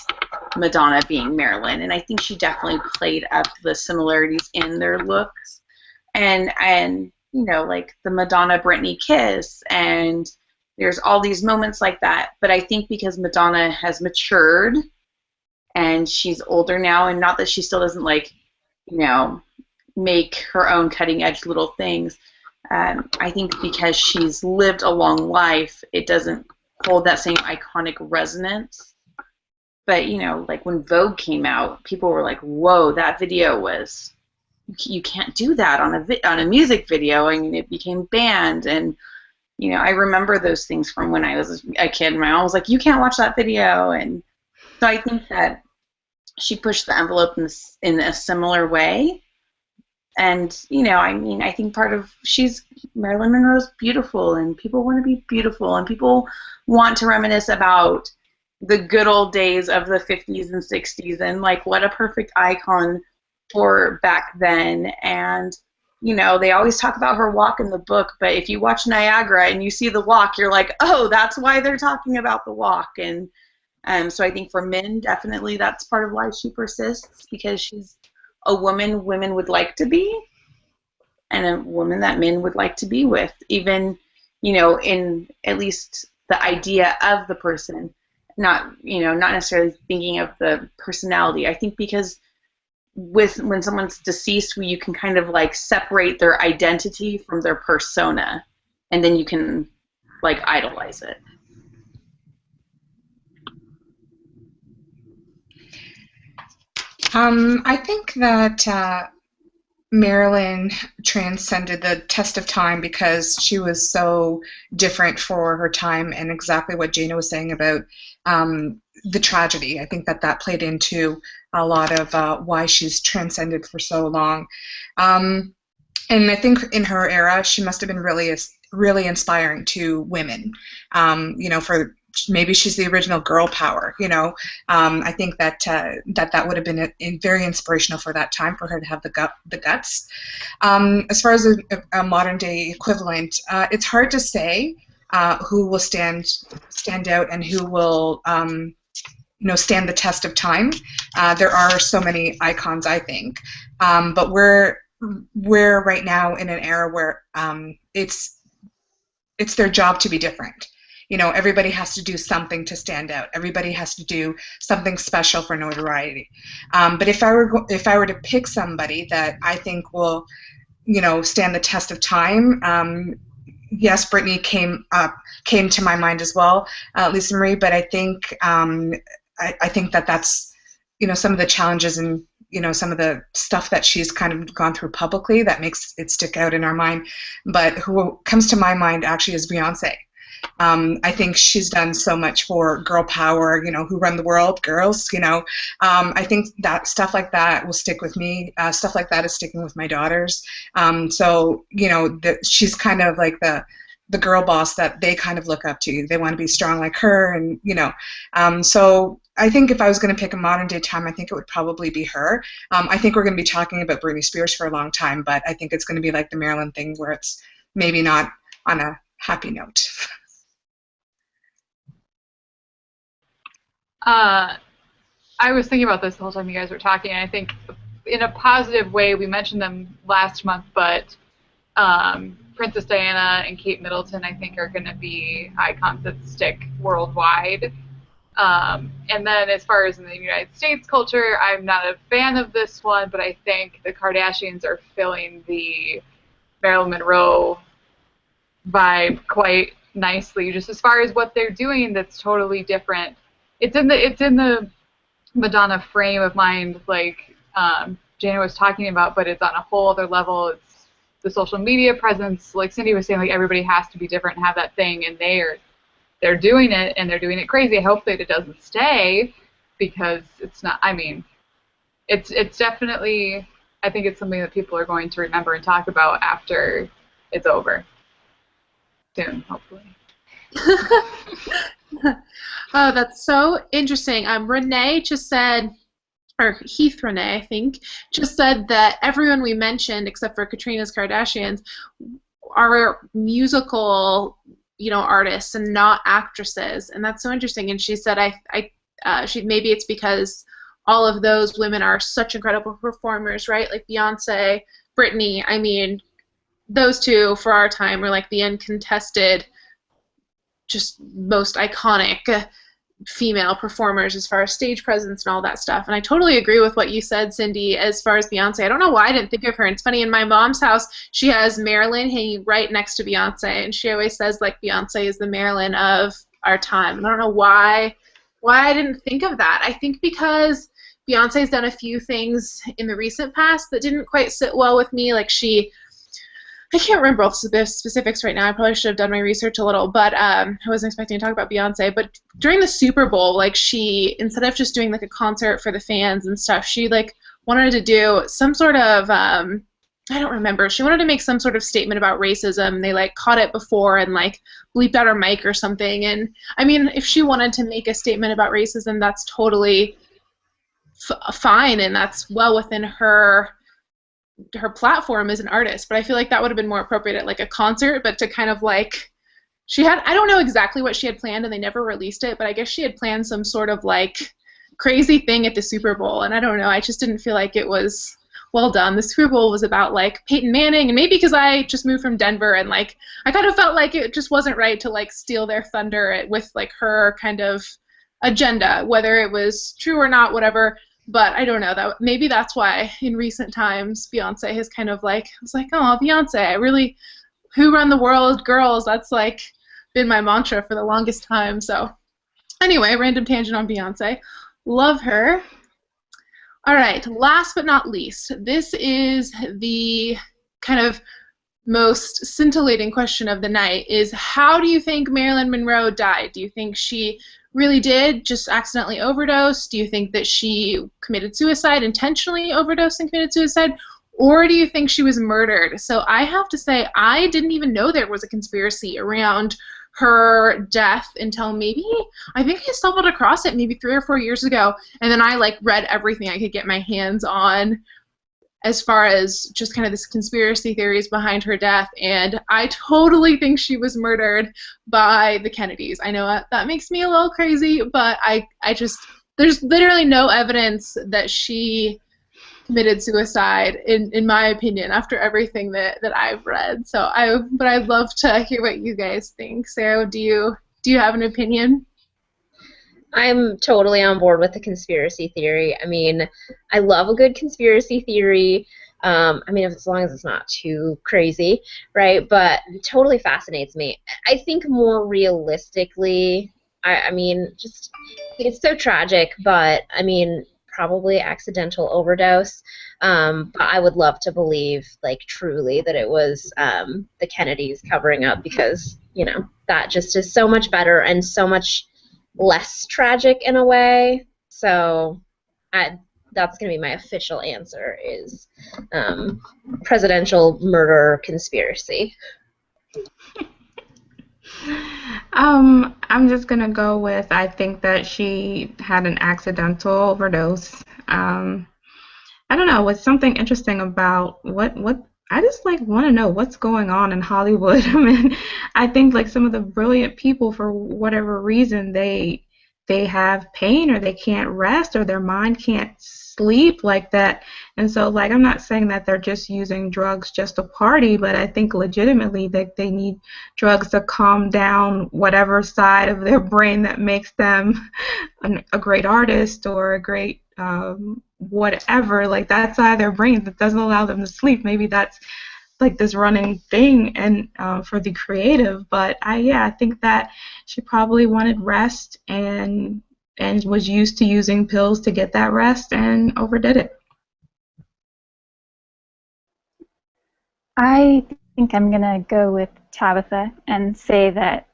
Madonna being Marilyn, and I think she definitely played up the similarities in their looks. And like the Madonna Britney kiss, and there's all these moments like that. But I think because Madonna has matured and she's older now, and not that she still doesn't make her own cutting edge little things, I think because she's lived a long life, it doesn't hold that same iconic resonance. But like when Vogue came out, people were like, whoa, that video was, you can't do that on a music video. It became banned, and I remember those things from when I was a kid. My mom was like, you can't watch that video. And so I think that she pushed the envelope in a similar way. And I think Marilyn Monroe's beautiful, and people want to be beautiful, and people want to reminisce about the good old days of the 50s and 60s, and like what a perfect icon for back then. And they always talk about her walk in the book, but if you watch Niagara and you see the walk, you're like, oh, that's why they're talking about the walk. And so I think for men, definitely that's part of why she persists, because she's a woman women would like to be, and a woman that men would like to be with, even in at least the idea of the person, not necessarily thinking of the personality. I think because when someone's deceased, you can kind of like separate their identity from their persona, and then you can like idolize it. I think that Marilyn transcended the test of time because she was so different for her time, and exactly what Jana was saying about the tragedy. I think that played into a lot of why she's transcended for so long. And I think in her era, she must have been really inspiring to women. Maybe she's the original girl power. I think that would have been very inspirational for that time, for her to have the guts. As far as a modern day equivalent, it's hard to say who will stand out and who will stand the test of time. There are so many icons, I think, but we're right now in an era where it's their job to be different. Everybody has to do something to stand out. Everybody has to do something special for notoriety. But if I were to pick somebody that I think will, stand the test of time, yes, Brittany came to my mind as well, Lisa Marie. But I think I think that's some of the challenges and some of the stuff that she's kind of gone through publicly that makes it stick out in our mind. But who comes to my mind actually is Beyonce. I think she's done so much for girl power, who run the world, girls, I think that stuff like that will stick with me. Stuff like that is sticking with my daughters. So, she's kind of like the girl boss that they kind of look up to. They want to be strong like her, and, so I think if I was going to pick a modern day time, I think it would probably be her. I think we're going to be talking about Britney Spears for a long time, but I think it's going to be like the Marilyn thing where it's maybe not on a happy note. I was thinking about this the whole time you guys were talking, and I think in a positive way, we mentioned them last month, but Princess Diana and Kate Middleton, I think, are going to be icons that stick worldwide. And then as far as in the United States culture, I'm not a fan of this one, but I think the Kardashians are filling the Marilyn Monroe vibe quite nicely, just as far as what they're doing that's totally different. It's in the Madonna frame of mind, like Jana was talking about, but it's on a whole other level. It's the social media presence, like Cindy was saying, like everybody has to be different and have that thing, and they're doing it, and they're doing it crazy. I hope that it doesn't stay, because it's not, I mean, it's definitely, I think it's something that people are going to remember and talk about after it's over. Soon, hopefully. Oh, that's so interesting. Renee just said, or Heath Renee, I think, just said that everyone we mentioned, except for Katrina's Kardashians, are musical, artists and not actresses, and that's so interesting. And she said, she maybe it's because all of those women are such incredible performers, right? Like Beyonce, Britney. I mean, those two for our time were like the uncontested, just most iconic female performers as far as stage presence and all that stuff. And I totally agree with what you said, Cindy, as far as Beyonce. I don't know why I didn't think of her. It's funny, in my mom's house, she has Marilyn hanging right next to Beyonce, and she always says, like, Beyonce is the Marilyn of our time. And I don't know why I didn't think of that. I think because Beyonce's done a few things in the recent past that didn't quite sit well with me. Like I can't remember all the specifics right now. I probably should have done my research a little, but I wasn't expecting to talk about Beyonce. But during the Super Bowl, like, she, instead of just doing like a concert for the fans and stuff, she like wanted to do some sort of I don't remember. She wanted to make some sort of statement about racism. They like caught it before and like bleeped out her mic or something. And I mean, if she wanted to make a statement about racism, that's totally fine, and that's well within her platform as an artist. But I feel like that would have been more appropriate at like a concert. But to kind of like, I don't know exactly what she had planned, and they never released it, but I guess she had planned some sort of like crazy thing at the Super Bowl, and I don't know, I just didn't feel like it was well done. The Super Bowl was about like Peyton Manning, and maybe because I just moved from Denver, and like I kind of felt like it just wasn't right to like steal their thunder with like her kind of agenda, whether it was true or not, whatever. But I don't know, that maybe that's why in recent times Beyonce has kind of like, I was like, oh, Beyonce, I really, who run the world, girls, that's like been my mantra for the longest time. So anyway, random tangent on Beyonce. Love her. All right, last but not least, this is the kind of most scintillating question of the night, is how do you think Marilyn Monroe died? Do you think she really did just accidentally overdose? Do you think that she committed suicide, intentionally overdosed and committed suicide? Or do you think she was murdered? So I have to say, I didn't even know there was a conspiracy around her death until maybe, I think I stumbled across it maybe 3 or 4 years ago, and then I like read everything I could get my hands on as far as just kind of this conspiracy theories behind her death, and I totally think she was murdered by the Kennedys. I know that makes me a little crazy, but I just, there's literally no evidence that she committed suicide, in my opinion, after everything that I've read. But I'd love to hear what you guys think. Sarah, do you have an opinion? I'm totally on board with the conspiracy theory. I mean, I love a good conspiracy theory. I mean, as long as it's not too crazy, right? But it totally fascinates me. I think more realistically, I mean, just it's so tragic, but I mean, probably accidental overdose. But I would love to believe, like, truly that it was the Kennedys covering up, because, you know, that just is so much better and so much less tragic in a way. So that's going to be my official answer, is presidential murder conspiracy. I'm just gonna go with, I think that she had an accidental overdose. I don't know, what's something interesting about what I just like want to know what's going on in Hollywood. I mean, I think like some of the brilliant people, for whatever reason, they have pain, or they can't rest, or their mind can't sleep like that. And so, like, I'm not saying that they're just using drugs just to party, but I think legitimately that they need drugs to calm down whatever side of their brain that makes them a great artist, or a great whatever, like that side of their brain that doesn't allow them to sleep. Maybe that's like this running thing, and for the creative. But I think that she probably wanted rest, and was used to using pills to get that rest, and overdid it. I think I'm going to go with Tabitha and say that,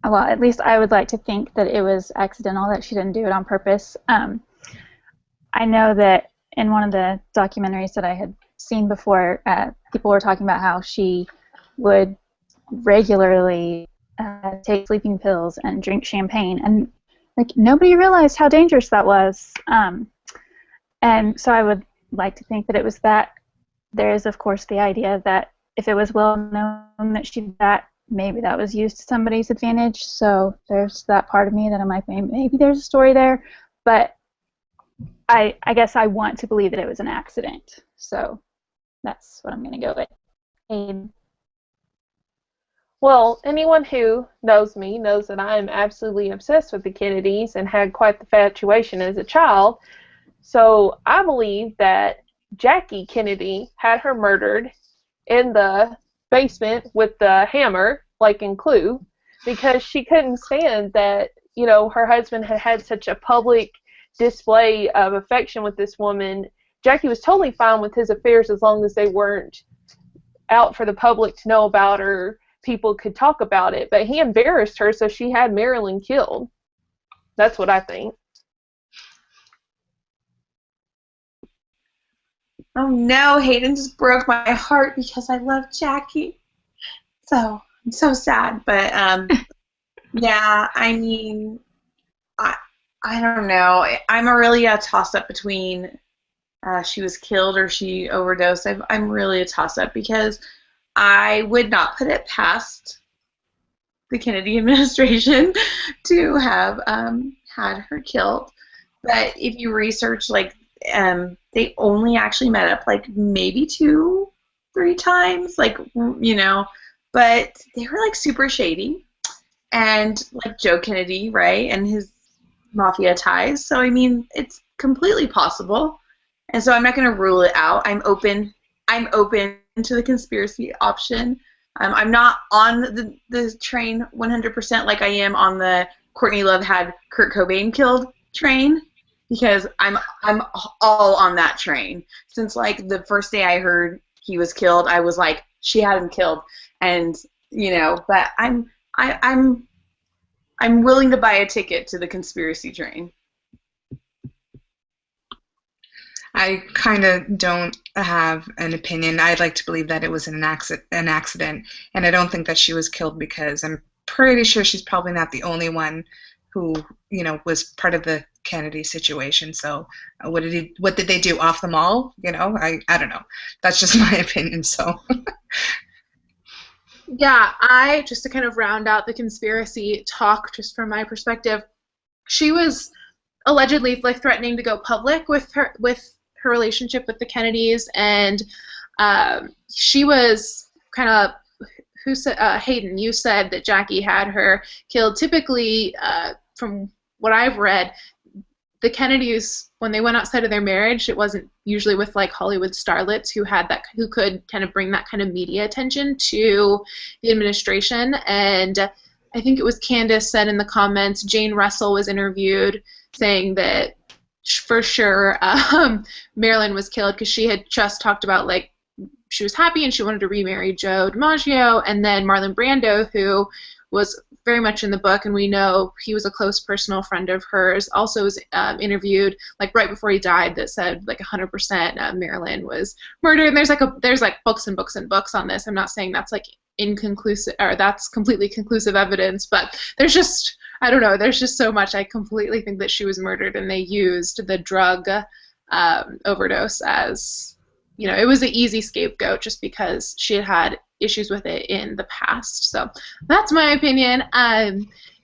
well, at least I would like to think that it was accidental, that she didn't do it on purpose. I know that in one of the documentaries that I had seen before, people were talking about how she would regularly take sleeping pills and drink champagne, and like nobody realized how dangerous that was. And so I would like to think that it was that. There is, of course, the idea that if it was well known that she did that, maybe that was used to somebody's advantage. So there's that part of me that I'm like, maybe there's a story there. But I guess I want to believe that it was an accident. So that's what I'm going to go with. And Well, anyone who knows me knows that I am absolutely obsessed with the Kennedys and had quite the infatuation as a child. So I believe that Jackie Kennedy had her murdered in the basement with the hammer, like in Clue, because she couldn't stand that, you know, her husband had had such a public display of affection with this woman. Jackie was totally fine with his affairs as long as they weren't out for the public to know about, or people could talk about it. But he embarrassed her, so she had Marilyn killed. That's what I think. Oh no, Hayden just broke my heart because I love Jackie. So I'm so sad. But yeah, I mean, I don't know. I'm really a toss-up between she was killed or she overdosed. I'm really a toss-up because I would not put it past the Kennedy administration to have had her killed. But if you research, like, they only actually met up like maybe 2-3 times, like, you know, but they were like super shady, and like Joe Kennedy, right, and his mafia ties. So I mean, it's completely possible, and so I'm not going to rule it out. I'm open to the conspiracy option. I'm not on the train 100% like I am on the Courtney Love had Kurt Cobain killed train, because I'm all on that train. Since like the first day I heard he was killed, I was like, she had him killed, and you know. But I'm willing to buy a ticket to the conspiracy train. I kind of don't have an opinion. I'd like to believe that it was an accident, and I don't think that she was killed, because I'm pretty sure she's probably not the only one who, you know, was part of the Kennedy situation. So what did they do, off the mall? You know, I don't know. That's just my opinion. So Yeah, just to kind of round out the conspiracy talk, just from my perspective, she was allegedly like threatening to go public with her relationship with the Kennedys, and she was kind of, who said, Hayden, you said that Jackie had her killed. Typically, from what I've read, the Kennedys, when they went outside of their marriage, it wasn't usually with like Hollywood starlets who could kind of bring that kind of media attention to the administration. And I think it was Candace said in the comments, Jane Russell was interviewed saying that for sure Marilyn was killed because she had just talked about like she was happy and she wanted to remarry Joe DiMaggio, and then Marlon Brando, who was very much in the book, and we know he was a close personal friend of hers, also was interviewed like right before he died, that said like 100% Marilyn was murdered. And there's like books and books and books on this. I'm not saying that's like inconclusive or that's completely conclusive evidence, but there's just, I don't know, there's just so much. I completely think that she was murdered, and they used the drug overdose as, you know, it was an easy scapegoat just because she had had issues with it in the past. So that's my opinion.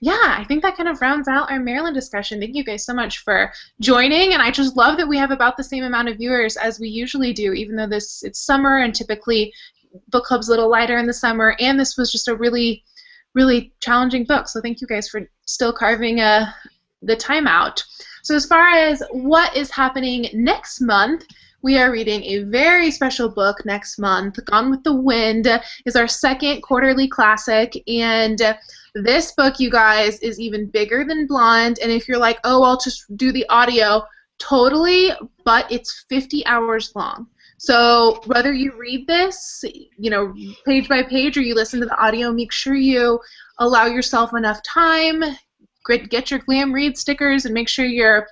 Yeah, I think that kind of rounds out our Maryland discussion. Thank you guys so much for joining, and I just love that we have about the same amount of viewers as we usually do, even though it's summer and typically book club's a little lighter in the summer, and this was just a really, really challenging book. So thank you guys for still carving the time out. So as far as what is happening next month, we are reading a very special book next month. Gone with the Wind is our second quarterly classic, and this book, you guys, is even bigger than Blonde. And if you're like, oh, I'll just do the audio, totally, but it's 50 hours long. So whether you read this, you know, page by page, or you listen to the audio, make sure you allow yourself enough time, get your Glam Read stickers, and make sure you're,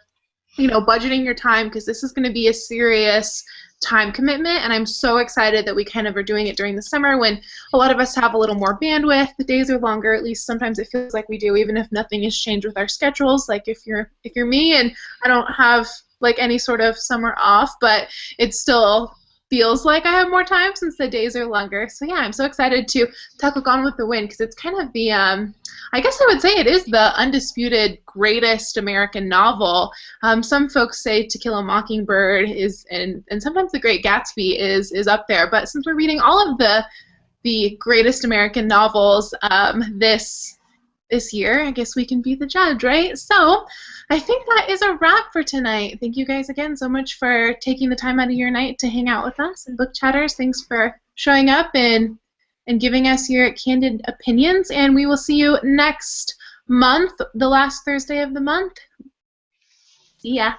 you know, budgeting your time, because this is going to be a serious time commitment, and I'm so excited that we kind of are doing it during the summer when a lot of us have a little more bandwidth. The days are longer, at least sometimes it feels like we do, even if nothing has changed with our schedules. Like if you're me and I don't have like any sort of summer off, but it still feels like I have more time since the days are longer. So yeah, I'm so excited to tackle Gone with the Wind, because it's kind of the, I guess I would say it is the undisputed greatest American novel. Some folks say To Kill a Mockingbird is, and sometimes The Great Gatsby is up there. But since we're reading all of the greatest American novels this year, I guess we can be the judge, right? So I think that is a wrap for tonight. Thank you guys again so much for taking the time out of your night to hang out with us. And Book Chatters, thanks for showing up and giving us your candid opinions. And we will see you next month, the last Thursday of the month. See ya.